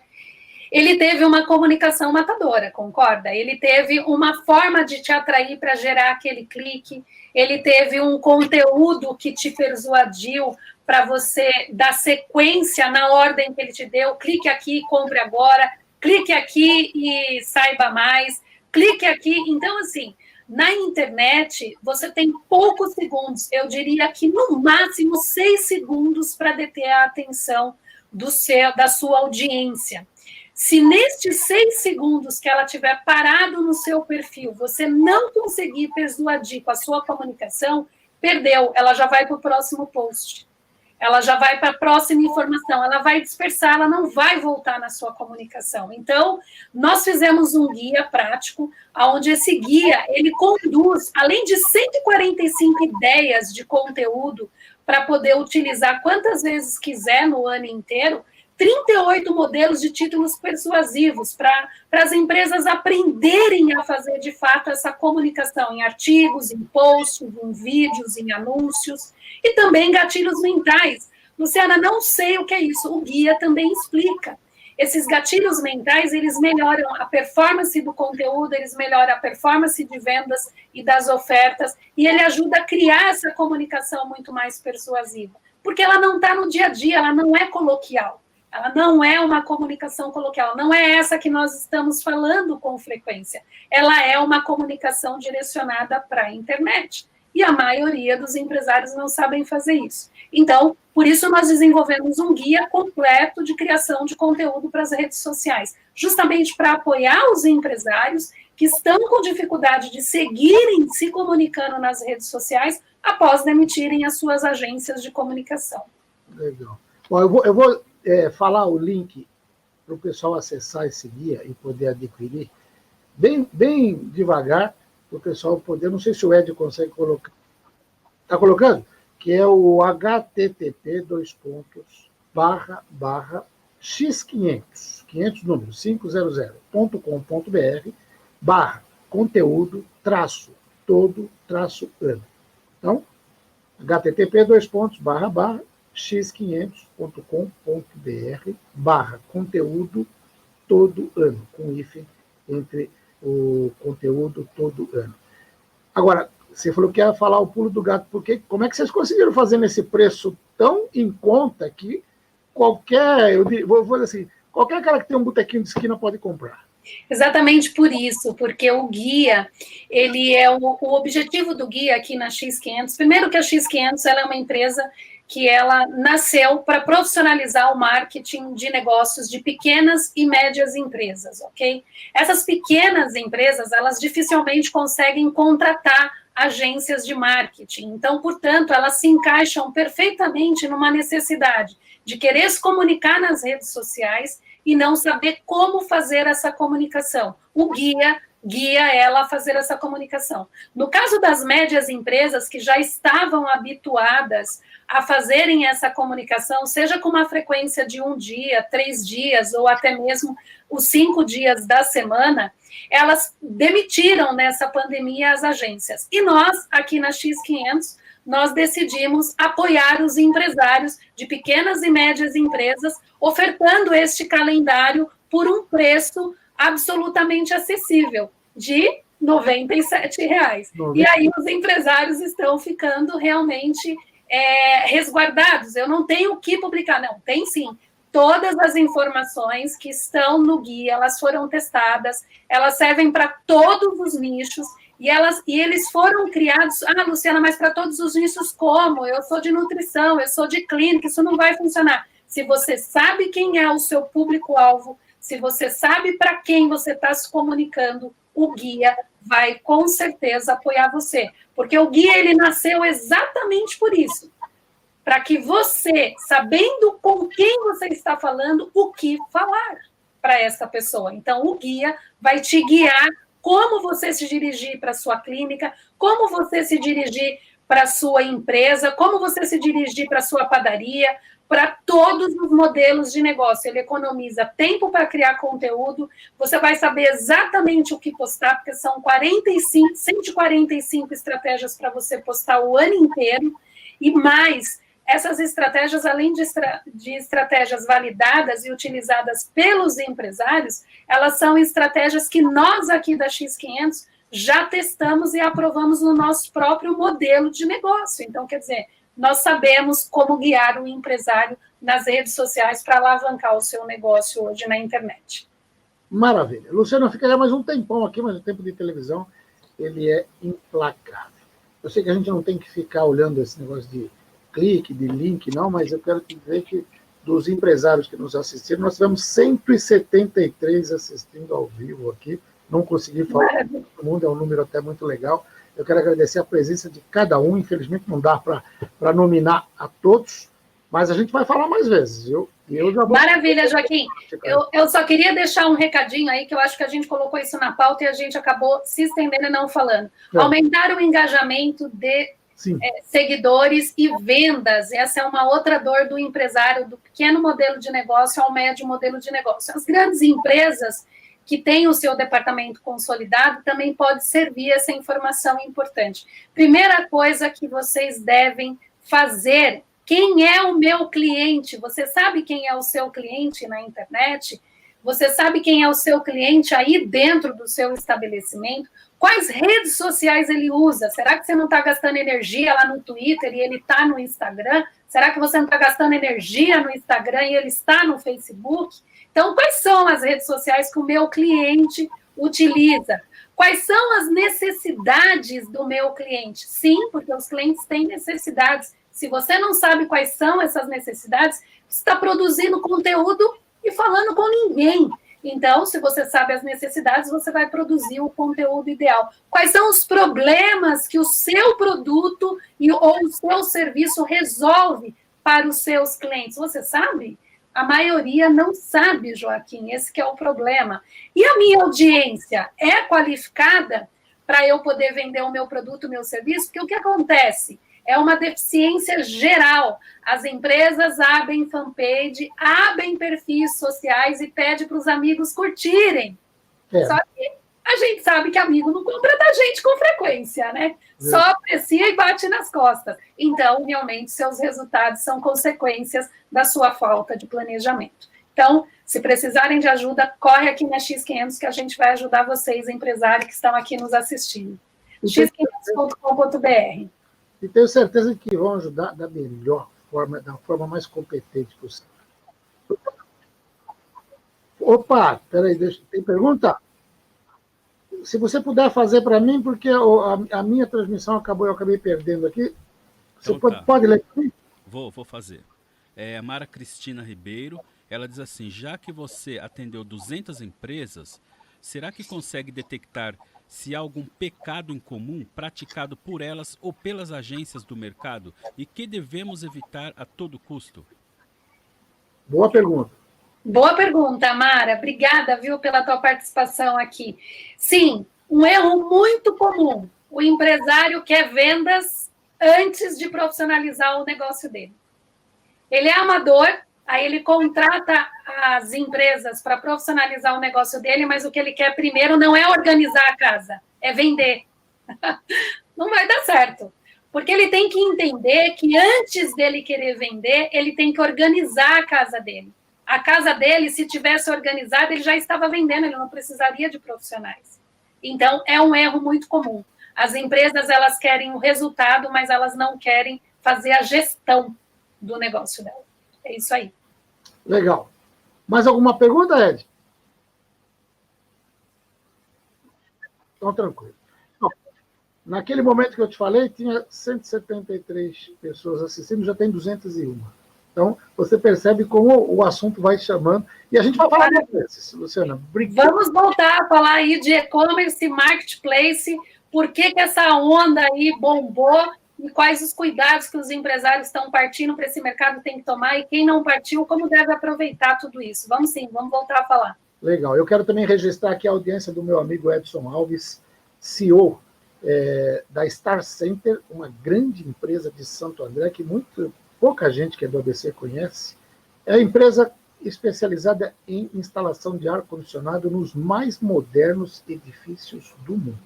ele teve uma comunicação matadora, concorda? Ele teve uma forma de te atrair para gerar aquele clique, ele teve um conteúdo que te persuadiu para você dar sequência na ordem que ele te deu, clique aqui, compre agora, clique aqui e saiba mais, clique aqui. Então, assim, na internet, você tem poucos segundos, eu diria que no máximo 6 segundos para deter a atenção da sua audiência. Se nestes 6 segundos que ela tiver parado no seu perfil, você não conseguir persuadir com a sua comunicação, perdeu, ela já vai para o próximo post. ela já vai para a próxima informação, ela vai dispersar, ela não vai voltar na sua comunicação. Então, nós fizemos um guia prático, onde esse guia, ele conduz, além de 145 ideias de conteúdo para poder utilizar quantas vezes quiser no ano inteiro, 38 modelos de títulos persuasivos para as empresas aprenderem a fazer, de fato, essa comunicação em artigos, em posts, em vídeos, em anúncios, e também gatilhos mentais. Luciana, não sei o que é isso, o guia também explica. Esses gatilhos mentais, eles melhoram a performance do conteúdo, eles melhoram a performance de vendas e das ofertas, e ele ajuda a criar essa comunicação muito mais persuasiva, porque ela não está no dia a dia, ela não é coloquial. Ela não é uma comunicação coloquial, não é essa que nós estamos falando com frequência. Ela é uma comunicação direcionada para a internet. E a maioria dos empresários não sabem fazer isso. Então, por isso nós desenvolvemos um guia completo de criação de conteúdo para as redes sociais, justamente para apoiar os empresários que estão com dificuldade de seguirem se comunicando nas redes sociais após demitirem as suas agências de comunicação. Legal. Bom, eu vou falar o link para o pessoal acessar esse guia e poder adquirir, bem devagar, para o pessoal poder, não sei se o Ed consegue colocar. Está colocando? Que é o http://x500, 500 números, 500.com.br, /conteúdo, todo, ano. Então, http://x500.com.br, /conteúdo, todo ano, com hífen entre o conteúdo todo ano. Agora, você falou que ia falar o pulo do gato, porque como é que vocês conseguiram fazer nesse preço tão em conta que qualquer cara que tem um botequinho de esquina pode comprar? Exatamente por isso, porque o guia, ele é o objetivo do guia aqui na X500. Primeiro que a X500 ela é uma empresa que ela nasceu para profissionalizar o marketing de negócios de pequenas e médias empresas, ok? Essas pequenas empresas, elas dificilmente conseguem contratar agências de marketing. Então, portanto, elas se encaixam perfeitamente numa necessidade de querer se comunicar nas redes sociais e não saber como fazer essa comunicação. O guia ela a fazer essa comunicação. No caso das médias empresas que já estavam habituadas a fazerem essa comunicação, seja com uma frequência de 1 dia, 3 dias, ou até mesmo os 5 dias da semana, elas demitiram nessa pandemia as agências. E nós, aqui na X500, nós decidimos apoiar os empresários de pequenas e médias empresas, ofertando este calendário por um preço absolutamente acessível, de R$ 97,00. E aí os empresários estão ficando realmente resguardados. Eu não tenho o que publicar. Não, tem sim. Todas as informações que estão no guia, elas foram testadas, elas servem para todos os nichos, e eles foram criados... Ah, Luciana, mas para todos os nichos como? Eu sou de nutrição, eu sou de clínica, isso não vai funcionar. Se você sabe quem é o seu público-alvo, se você sabe para quem você está se comunicando, o guia vai, com certeza, apoiar você. Porque o guia, ele nasceu exatamente por isso. Para que você, sabendo com quem você está falando, o que falar para essa pessoa. Então, o guia vai te guiar como você se dirigir para a sua clínica, como você se dirigir para a sua empresa, como você se dirigir para a sua padaria, para todos os modelos de negócio. Ele economiza tempo para criar conteúdo, você vai saber exatamente o que postar, porque são 145 estratégias para você postar o ano inteiro, e mais, essas estratégias, além de estratégias validadas e utilizadas pelos empresários, elas são estratégias que nós aqui da X500 já testamos e aprovamos no nosso próprio modelo de negócio. Então, quer dizer, nós sabemos como guiar o empresário nas redes sociais para alavancar o seu negócio hoje na internet. Maravilha. Luciano, eu ficaria mais um tempão aqui, mas o tempo de televisão, ele é implacável. Eu sei que a gente não tem que ficar olhando esse negócio de clique, de link, não, mas eu quero te dizer que dos empresários que nos assistiram, nós tivemos 173 assistindo ao vivo aqui, não consegui falar com todo mundo, é um número até muito legal. Eu quero agradecer a presença de cada um, infelizmente não dá para nominar a todos, Mas a gente vai falar mais vezes. Eu já vou... Maravilha, Joaquim. Eu só queria deixar um recadinho aí, que eu acho que a gente colocou isso na pauta e a gente acabou se estendendo e não falando. Aumentar o engajamento de seguidores e vendas. Essa é uma outra dor do empresário, do pequeno modelo de negócio ao médio modelo de negócio. As grandes empresas que têm o seu departamento consolidado também pode servir essa informação importante. Primeira coisa que vocês devem fazer: quem é o meu cliente? Você sabe quem é o seu cliente na internet? Você sabe quem é o seu cliente aí dentro do seu estabelecimento? Quais redes sociais ele usa? Será que você não está gastando energia lá no Twitter e ele está no Instagram? Será que você não está gastando energia no Instagram e ele está no Facebook? Então, quais são as redes sociais que o meu cliente utiliza? Quais são as necessidades do meu cliente? Sim, porque os clientes têm necessidades. Se você não sabe quais são essas necessidades, você está produzindo conteúdo e falando com ninguém. Então, se você sabe as necessidades, você vai produzir o conteúdo ideal. Quais são os problemas que o seu produto ou o seu serviço resolve para os seus clientes? Você sabe? A maioria não sabe, Joaquim, esse que é o problema. E a minha audiência é qualificada para eu poder vender o meu produto, o meu serviço? Porque o que acontece? É uma deficiência geral. As empresas abrem fanpage, abrem perfis sociais e pedem para os amigos curtirem. Só que a gente sabe que amigo não compra da gente com frequência, né? Só aprecia e bate nas costas. Então, realmente, seus resultados são consequências da sua falta de planejamento. Então, se precisarem de ajuda, corre aqui na X500 que a gente vai ajudar vocês, empresários que estão aqui nos assistindo. x500.com.br. E tenho certeza que vão ajudar da melhor forma, da forma mais competente possível. Opa, peraí, tem pergunta? Se você puder fazer para mim, porque a minha transmissão acabou, eu acabei perdendo aqui. Você então, pode ler para mim? Vou fazer. A Mara Cristina Ribeiro, ela diz assim: já que você atendeu 200 empresas, será que consegue detectar se há algum pecado em comum praticado por elas ou pelas agências do mercado e que devemos evitar a todo custo? Boa pergunta. Boa pergunta, Mara. Obrigada, viu, pela tua participação aqui. Sim, um erro muito comum. O empresário quer vendas antes de profissionalizar o negócio dele. Ele é amador, aí ele contrata as empresas para profissionalizar o negócio dele, mas o que ele quer primeiro não é organizar a casa, é vender. Não vai dar certo. Porque ele tem que entender que antes dele querer vender, ele tem que organizar a casa dele. A casa dele, se tivesse organizada, ele já estava vendendo, ele não precisaria de profissionais. Então, é um erro muito comum. As empresas, elas querem o resultado, mas elas não querem fazer a gestão do negócio dela. É isso aí. Legal. Mais alguma pergunta, Ed? Então, tranquilo. Naquele momento que eu te falei, tinha 173 pessoas assistindo, já tem 201. Então, você percebe como o assunto vai chamando. E a gente vai falar desses, Luciana. Vamos voltar a falar aí de e-commerce, marketplace, por que essa onda aí bombou e quais os cuidados que os empresários estão partindo para esse mercado tem que tomar e quem não partiu, como deve aproveitar tudo isso. Vamos sim, vamos voltar a falar. Legal. Eu quero também registrar aqui a audiência do meu amigo Edson Alves, CEO da Star Center, uma grande empresa de Santo André, que pouca gente que é do ABC conhece. É a empresa especializada em instalação de ar-condicionado nos mais modernos edifícios do mundo.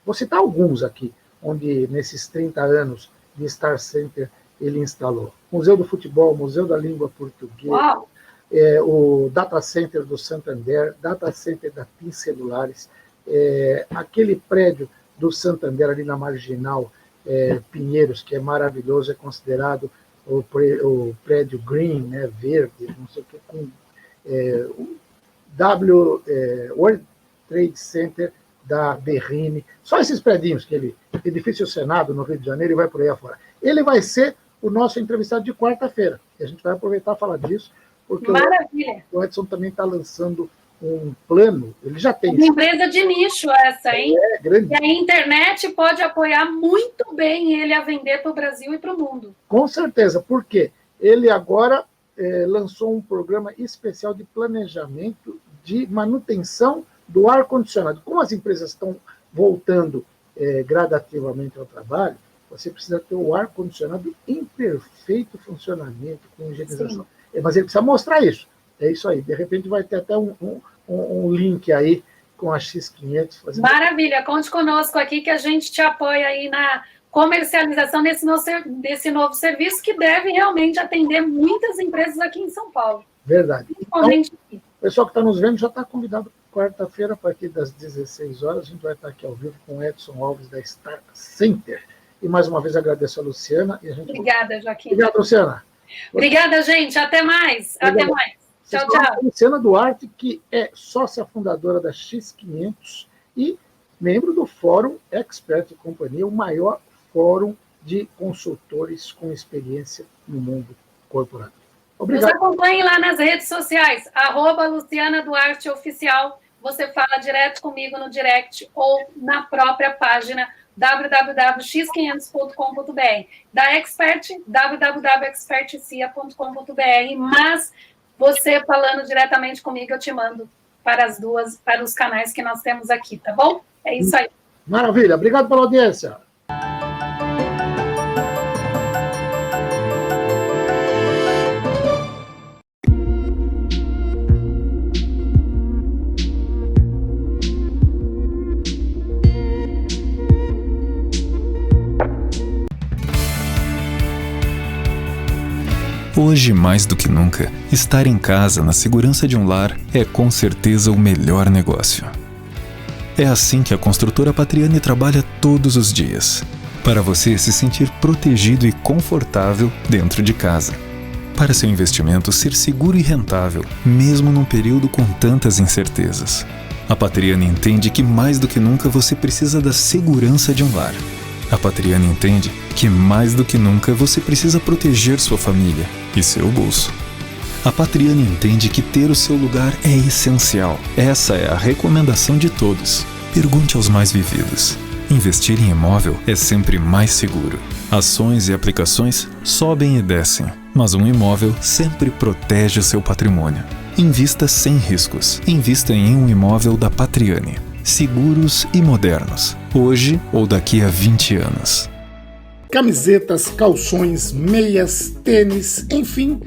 Vou citar alguns aqui, onde nesses 30 anos de Star Center ele instalou. Museu do Futebol, Museu da Língua Portuguesa, o Data Center do Santander, Data Center da TIM Celulares, aquele prédio do Santander ali na Marginal Pinheiros, que é maravilhoso, é considerado o prédio green, né, verde, não sei o que, com World Trade Center da Berrine, só esses prédios, edifício Senado no Rio de Janeiro, e vai por aí afora. Ele vai ser o nosso entrevistado de quarta-feira, e a gente vai aproveitar e falar disso, porque o Edson também está lançando um plano, ele já tem... Uma empresa de nicho essa, hein? Grande. E a internet pode apoiar muito bem ele a vender para o Brasil e para o mundo. Com certeza, por quê? ele agora lançou um programa especial de planejamento de manutenção do ar-condicionado. Como as empresas estão voltando gradativamente ao trabalho, você precisa ter o ar-condicionado em perfeito funcionamento, com higienização. Mas ele precisa mostrar isso. É isso aí. De repente vai ter até um link aí com a X500. Maravilha. Conte conosco aqui que a gente te apoia aí na comercialização desse novo serviço que deve realmente atender muitas empresas aqui em São Paulo. Verdade. Então, o pessoal que está nos vendo já está convidado quarta-feira, a partir das 16 horas. A gente vai estar aqui ao vivo com o Edson Alves, da Star Center. E mais uma vez agradeço a Luciana. E a gente... Obrigada, Joaquim. Obrigado, Luciana. Obrigada, gente. Até mais. Obrigado. Até mais. Tchau, tchau. Luciana Duarte, que é sócia fundadora da X500 e membro do Fórum Expert Companhia, o maior fórum de consultores com experiência no mundo corporativo. Obrigado. Nos acompanhe lá nas redes sociais, @Luciana Duarte Oficial. Você fala direto comigo no direct ou na própria página www.x500.com.br. Da Expert, www.expertcia.com.br. Mas você falando diretamente comigo, eu te mando para os canais que nós temos aqui, tá bom? É isso aí. Maravilha. Obrigado pela audiência. Hoje, mais do que nunca, estar em casa, na segurança de um lar, é com certeza o melhor negócio. É assim que a construtora Patriani trabalha todos os dias, para você se sentir protegido e confortável dentro de casa. Para seu investimento ser seguro e rentável, mesmo num período com tantas incertezas. A Patriani entende que mais do que nunca você precisa da segurança de um lar. A Patriani entende que mais do que nunca você precisa proteger sua família e seu bolso. A Patriani entende que ter o seu lugar é essencial. Essa é a recomendação de todos. Pergunte aos mais vividos. Investir em imóvel é sempre mais seguro. Ações e aplicações sobem e descem, mas um imóvel sempre protege o seu patrimônio. Invista sem riscos. Invista em um imóvel da Patriani. Seguros e modernos, hoje ou daqui a 20 anos. Camisetas, calções, meias, tênis, enfim,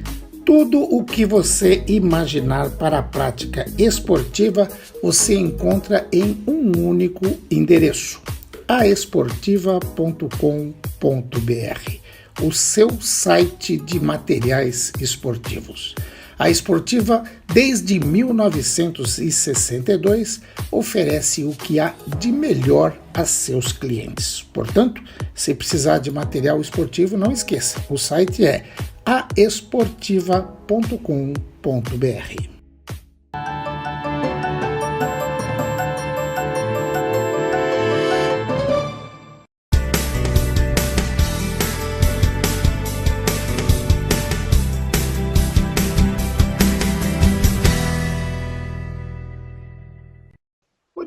tudo o que você imaginar para a prática esportiva, você encontra em um único endereço: aesportiva.com.br, o seu site de materiais esportivos. A Esportiva, desde 1962, oferece o que há de melhor a seus clientes. Portanto, se precisar de material esportivo, não esqueça, o site é aesportiva.com.br.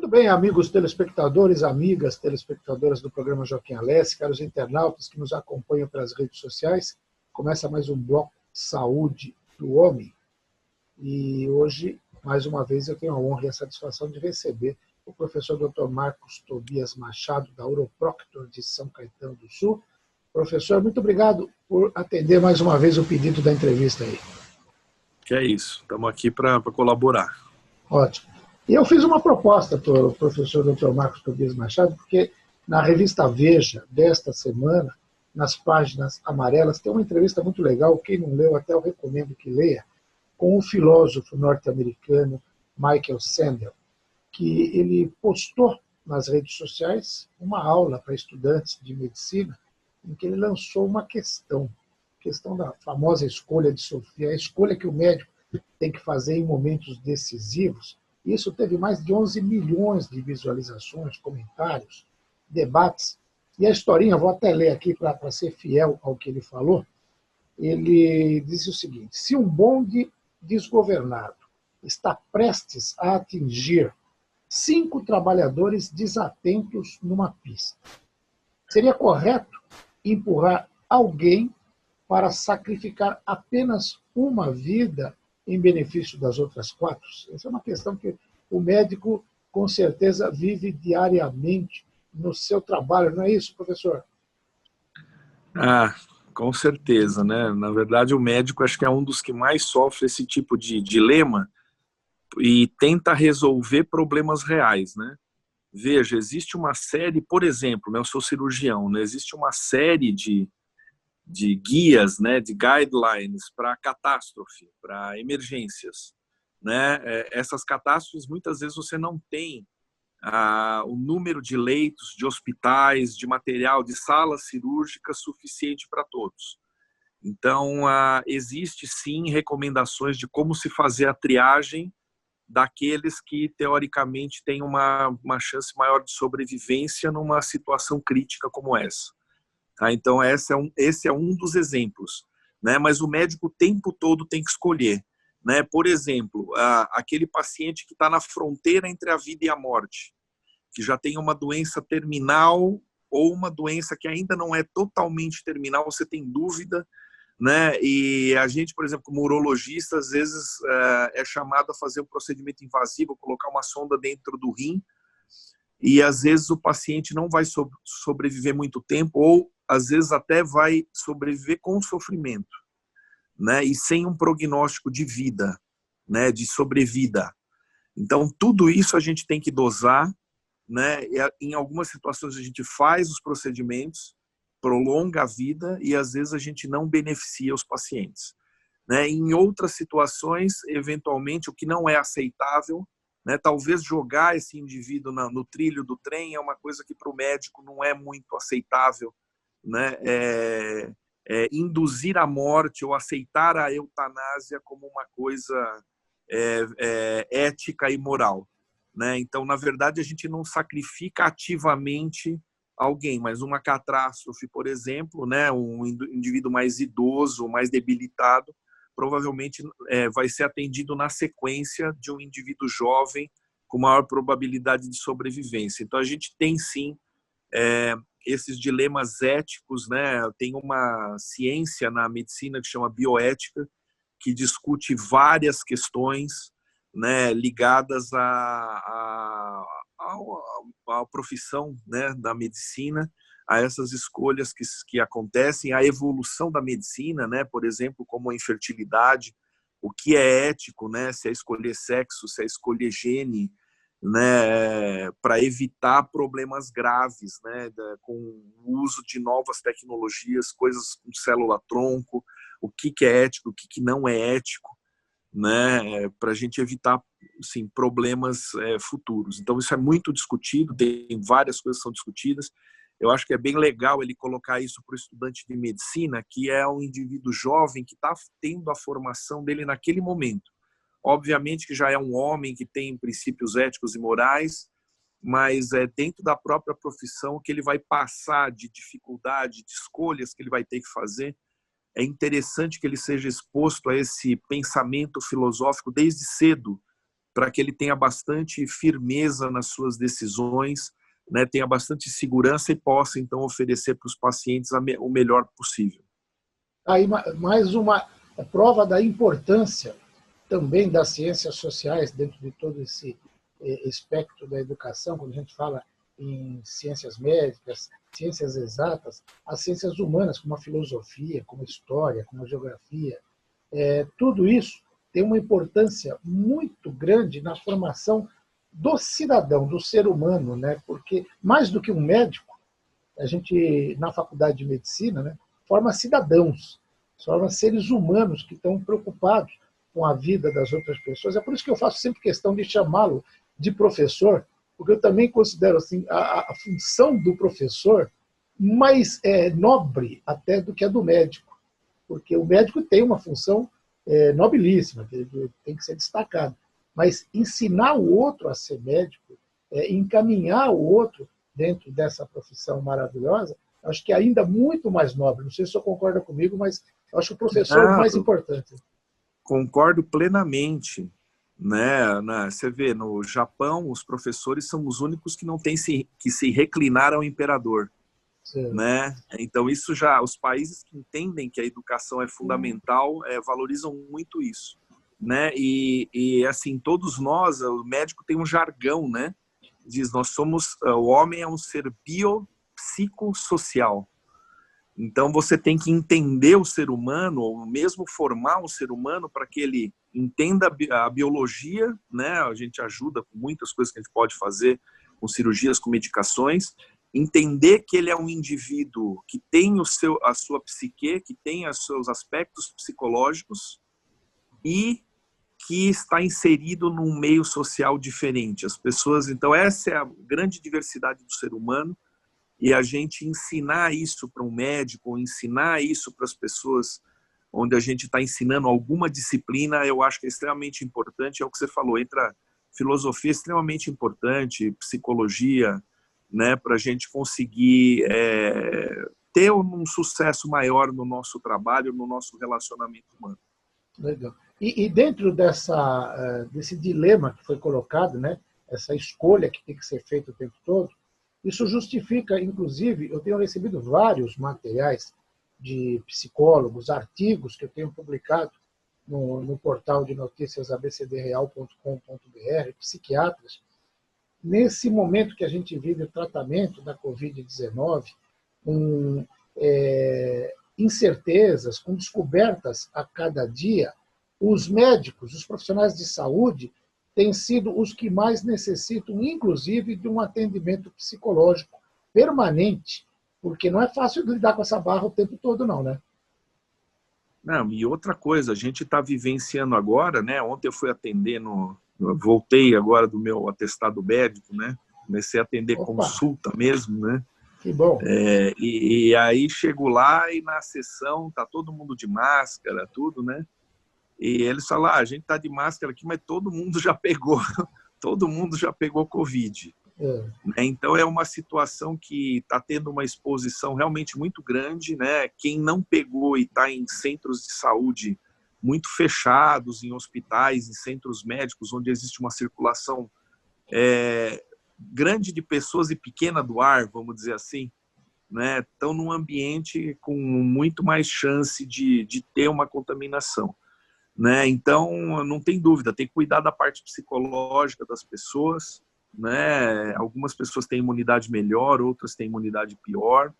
Bem, amigos telespectadores, amigas telespectadoras do programa Joaquim Alessi, caros internautas que nos acompanham pelas redes sociais, começa mais um bloco Saúde do Homem. E hoje, mais uma vez, eu tenho a honra e a satisfação de receber o professor Dr. Marcos Tobias Machado, da Uroproctor de São Caetano do Sul. Professor, muito obrigado por atender mais uma vez o pedido da entrevista aí. Que é isso, estamos aqui para colaborar. Ótimo. E eu fiz uma proposta para o professor Dr. Marcos Tobias Machado, porque na revista Veja, desta semana, nas páginas amarelas, tem uma entrevista muito legal, quem não leu até eu recomendo que leia, com o filósofo norte-americano Michael Sandel, que ele postou nas redes sociais uma aula para estudantes de medicina, em que ele lançou uma questão da famosa escolha de Sofia, a escolha que o médico tem que fazer em momentos decisivos. Isso teve mais de 11 milhões de visualizações, comentários, debates. E a historinha, vou até ler aqui para ser fiel ao que ele falou. Ele disse o seguinte: se um bonde desgovernado está prestes a atingir 5 trabalhadores desatentos numa pista, seria correto empurrar alguém para sacrificar apenas uma vida em benefício das outras 4? Essa é uma questão que o médico, com certeza, vive diariamente no seu trabalho, não é isso, professor? Ah, com certeza, né? Na verdade, o médico acho que é um dos que mais sofre esse tipo de dilema e tenta resolver problemas reais, né? Veja, existe uma série, por exemplo, né, eu sou cirurgião, né, existe uma série de guias, né, de guidelines para catástrofe, para emergências, né? Essas catástrofes, muitas vezes você não tem o número de leitos, de hospitais, de material, de salas cirúrgicas suficiente para todos. Então, existe sim recomendações de como se fazer a triagem daqueles que, teoricamente, têm uma chance maior de sobrevivência numa situação crítica como essa. Tá? Então, esse é um dos exemplos. Né? Mas o médico o tempo todo tem que escolher. Né? Por exemplo, aquele paciente que está na fronteira entre a vida e a morte, que já tem uma doença terminal ou uma doença que ainda não é totalmente terminal, você tem dúvida, né? E a gente, por exemplo, como urologista, às vezes é chamado a fazer um procedimento invasivo, colocar uma sonda dentro do rim, e às vezes o paciente não vai sobreviver muito tempo, ou às vezes até vai sobreviver com sofrimento, né? E sem um prognóstico de vida, né? De sobrevida. Então, tudo isso a gente tem que dosar, né? Em algumas situações a gente faz os procedimentos, prolonga a vida e às vezes a gente não beneficia os pacientes. Né? Em outras situações, eventualmente, o que não é aceitável, né? Talvez jogar esse indivíduo no trilho do trem é uma coisa que para o médico não é muito aceitável, né? Induzir a morte ou aceitar a eutanásia como uma coisa ética e moral. Né? Então, na verdade, a gente não sacrifica ativamente alguém, mas uma catástrofe, por exemplo, né? Um indivíduo mais idoso, mais debilitado, provavelmente vai ser atendido na sequência de um indivíduo jovem com maior probabilidade de sobrevivência. Então, a gente tem, sim, esses dilemas éticos, né? Tem uma ciência na medicina que chama bioética, que discute várias questões, né, ligadas à profissão, né, da medicina, a essas escolhas que acontecem, a evolução da medicina, né, por exemplo, como a infertilidade, o que é ético, né, se é escolher sexo, se é escolher gene, né, para evitar problemas graves, né, com o uso de novas tecnologias, coisas com célula-tronco, o que é ético, o que não é ético, né, para a gente evitar, assim, problemas futuros. Então, isso é muito discutido, tem várias coisas que são discutidas. Eu acho que é bem legal ele colocar isso para o estudante de medicina, que é um indivíduo jovem que está tendo a formação dele naquele momento. Obviamente que já é um homem que tem princípios éticos e morais, mas é dentro da própria profissão que ele vai passar de dificuldade, de escolhas que ele vai ter que fazer. É interessante que ele seja exposto a esse pensamento filosófico desde cedo, para que ele tenha bastante firmeza nas suas decisões, né, tenha bastante segurança e possa, então, oferecer para os pacientes o melhor possível. Aí, mais uma prova da importância também das ciências sociais dentro de todo esse espectro da educação, quando a gente fala em ciências médicas, ciências exatas, as ciências humanas, como a filosofia, como a história, como a geografia, tudo isso tem uma importância muito grande na formação do cidadão, do ser humano, né? Porque mais do que um médico, a gente, na faculdade de medicina, né, forma cidadãos, forma seres humanos que estão preocupados com a vida das outras pessoas. É por isso que eu faço sempre questão de chamá-lo de professor, porque eu também considero assim, a função do professor mais nobre até do que a do médico, porque o médico tem uma função nobilíssima, tem que ser destacado, mas ensinar o outro a ser médico, encaminhar o outro dentro dessa profissão maravilhosa, acho que é ainda muito mais nobre. Não sei se o senhor concorda comigo, mas eu acho o professor mais importante. Concordo plenamente. Né? Você vê, no Japão, os professores são os únicos que não têm que se reclinar ao imperador. Sim. Né? Então isso já, os países que entendem que a educação é fundamental valorizam muito isso, né? E assim, todos nós, o médico tem um jargão, né? Diz, o homem é um ser biopsicossocial. Então você tem que entender o ser humano, ou mesmo formar um ser humano para que ele entenda a biologia, né? A gente ajuda com muitas coisas que a gente pode fazer, com cirurgias, com medicações, entender que ele é um indivíduo que tem a sua psique, que tem os seus aspectos psicológicos e que está inserido num meio social diferente. As pessoas, então essa é a grande diversidade do ser humano. E a gente ensinar isso para um médico, ou ensinar isso para as pessoas onde a gente está ensinando alguma disciplina, eu acho que é extremamente importante. É o que você falou, entra filosofia, extremamente importante, psicologia, né, para a gente conseguir ter um sucesso maior no nosso trabalho, no nosso relacionamento humano. Legal. E dentro desse dilema que foi colocado, né, essa escolha que tem que ser feita o tempo todo, isso justifica, inclusive, eu tenho recebido vários materiais de psicólogos, artigos que eu tenho publicado no portal de notícias abcdreal.com.br, psiquiatras. Nesse momento que a gente vive o tratamento da Covid-19, com incertezas, com descobertas a cada dia, os médicos, os profissionais de saúde, têm sido os que mais necessitam, inclusive, de um atendimento psicológico permanente, porque não é fácil lidar com essa barra o tempo todo, não, né? Não, e outra coisa, a gente está vivenciando agora, né? Ontem eu fui atender voltei agora do meu atestado médico, né? Comecei a atender consulta mesmo, né? Que bom. E aí chego lá e na sessão tá todo mundo de máscara, tudo, né? E eles falam, a gente tá de máscara aqui, mas todo mundo já pegou Covid. Então é uma situação que está tendo uma exposição realmente muito grande, né? Quem não pegou e está em centros de saúde muito fechados, em hospitais, em centros médicos, onde existe uma circulação grande de pessoas e pequena do ar, vamos dizer assim, né? Estão num ambiente com muito mais chance de ter uma contaminação. Né? Então, não tem dúvida, tem que cuidar da parte psicológica das pessoas, né? Algumas pessoas têm imunidade melhor, outras têm imunidade pior,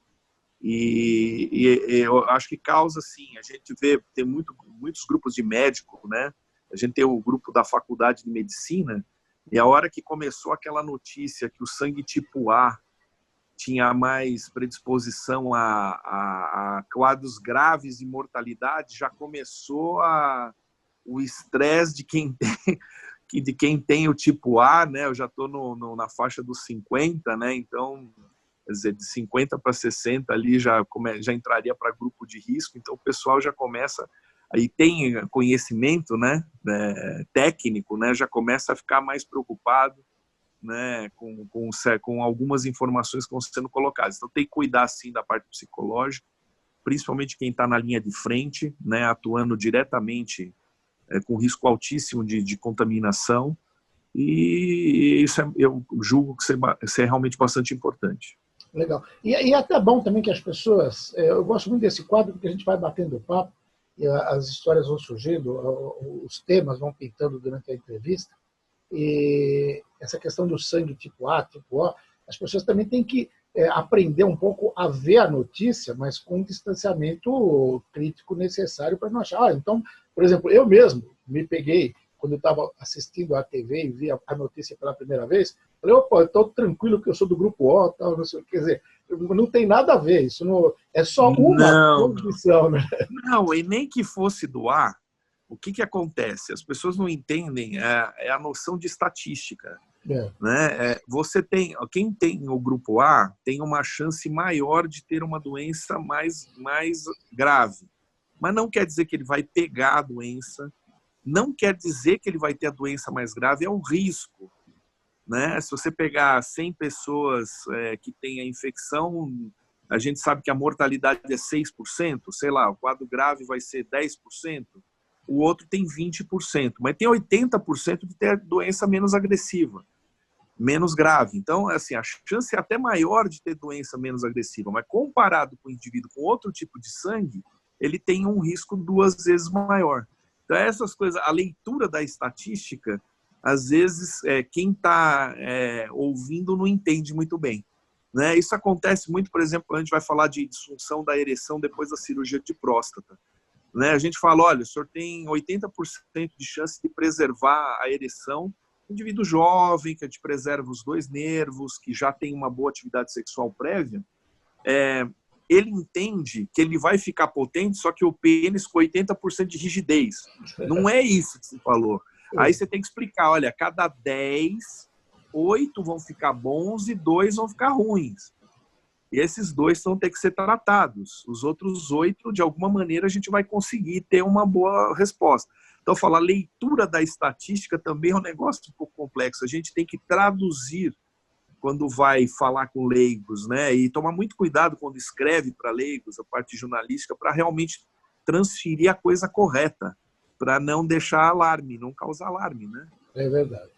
e eu acho que causa, sim, a gente vê, tem muitos grupos de médicos, né? A gente tem o grupo da faculdade de medicina, e a hora que começou aquela notícia que o sangue tipo A tinha mais predisposição a quadros graves de mortalidade, já começou o estresse de quem tem o tipo A, né? Eu já estou na faixa dos 50, né? Então, quer dizer, de 50 para 60 ali já entraria para grupo de risco. Então, o pessoal já começa, aí tem conhecimento, né? Técnico, né? Já começa a ficar mais preocupado, né? Com algumas informações que estão sendo colocadas. Então, tem que cuidar, sim, da parte psicológica, principalmente quem está na linha de frente, né? Atuando diretamente com risco altíssimo de contaminação, e isso eu julgo que isso é realmente bastante importante. Legal. E é até bom também que as pessoas... Eu gosto muito desse quadro, porque a gente vai batendo papo, e as histórias vão surgindo, os temas vão pintando durante a entrevista, e essa questão do sangue tipo A, tipo O, as pessoas também têm que aprender um pouco a ver a notícia, mas com um distanciamento crítico necessário para não achar. Então, por exemplo, eu mesmo me peguei, quando eu estava assistindo à TV e vi a notícia pela primeira vez, falei, opa, eu estou tranquilo que eu sou do grupo O, tal, não sei o que. Quer dizer, não tem nada a ver, isso não, é só uma condição. Né? Não, e nem que fosse do A, o que acontece? As pessoas não entendem a noção de estatística. Né? Quem tem o grupo A tem uma chance maior de ter uma doença mais grave, mas não quer dizer que ele vai pegar a doença, não quer dizer que ele vai ter a doença mais grave, é um risco, né? Se você pegar 100 pessoas que têm a infecção, a gente sabe que a mortalidade é 6%, sei lá, o quadro grave vai ser 10%, o outro tem 20%, mas tem 80% de ter a doença menos agressiva. menos grave. Então, assim, a chance é até maior de ter doença menos agressiva, mas comparado com o indivíduo com outro tipo de sangue, ele tem um risco 2 vezes maior. Então, essas coisas, a leitura da estatística, às vezes, quem está ouvindo não entende muito bem. Né? Isso acontece muito, por exemplo, quando a gente vai falar de disfunção da ereção depois da cirurgia de próstata. Né? A gente fala, olha, o senhor tem 80% de chance de preservar a ereção. Indivíduo jovem, que a gente preserva os 2 nervos, que já tem uma boa atividade sexual prévia, ele entende que ele vai ficar potente, só que o pênis com 80% de rigidez. Não é isso que você falou. Aí você tem que explicar, olha, cada 10, 8 vão ficar bons e 2 vão ficar ruins. E esses 2 vão ter que ser tratados. Os outros 8, de alguma maneira, a gente vai conseguir ter uma boa resposta. Então, falar leitura da estatística também é um negócio um pouco complexo. A gente tem que traduzir quando vai falar com leigos, né? E tomar muito cuidado quando escreve para leigos, a parte jornalística, para realmente transferir a coisa correta, para não deixar alarme, não causar alarme, né? É verdade.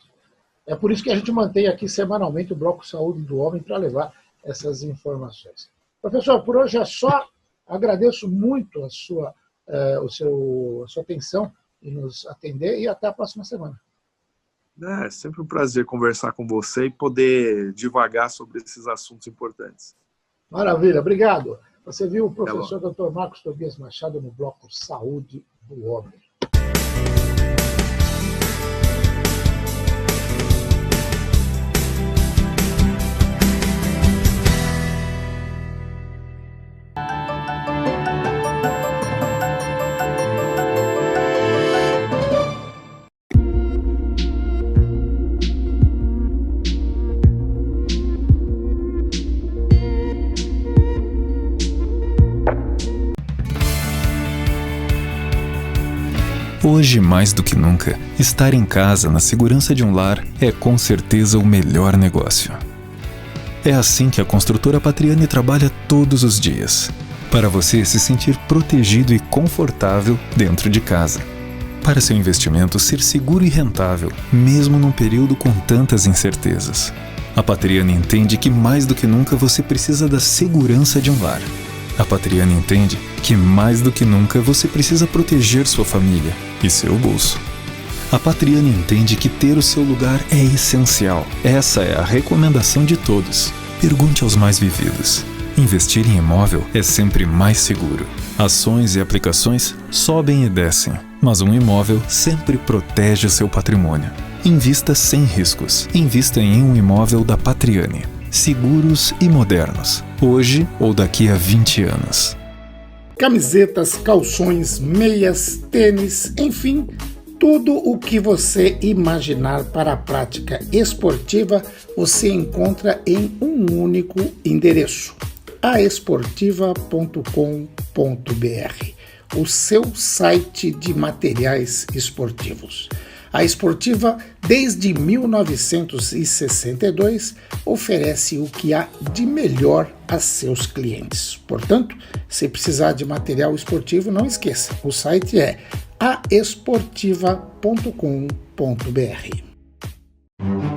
É por isso que a gente mantém aqui semanalmente o Bloco Saúde do Homem para levar essas informações. Professor, por hoje é só. Agradeço muito a sua atenção em nos atender e até a próxima semana. É sempre um prazer conversar com você e poder divagar sobre esses assuntos importantes. Maravilha, obrigado. Você viu o professor Dr. Marcos Tobias Machado no Bloco Saúde do Homem. Hoje, mais do que nunca, estar em casa na segurança de um lar é com certeza o melhor negócio. É assim que a construtora Patriani trabalha todos os dias, para você se sentir protegido e confortável dentro de casa. Para seu investimento ser seguro e rentável, mesmo num período com tantas incertezas. A Patriani entende que mais do que nunca você precisa da segurança de um lar. A Patriani entende que mais do que nunca você precisa proteger sua família e seu bolso. A Patriani entende que ter o seu lugar é essencial. Essa é a recomendação de todos. Pergunte aos mais vividos. Investir em imóvel é sempre mais seguro. Ações e aplicações sobem e descem, mas um imóvel sempre protege o seu patrimônio. Invista sem riscos. Invista em um imóvel da Patriani. Seguros e modernos, hoje ou daqui a 20 anos. Camisetas, calções, meias, tênis, enfim, tudo o que você imaginar para a prática esportiva você encontra em um único endereço: aesportiva.com.br, o seu site de materiais esportivos. A Esportiva, desde 1962, oferece o que há de melhor a seus clientes. Portanto, se precisar de material esportivo, não esqueça, o site é aesportiva.com.br.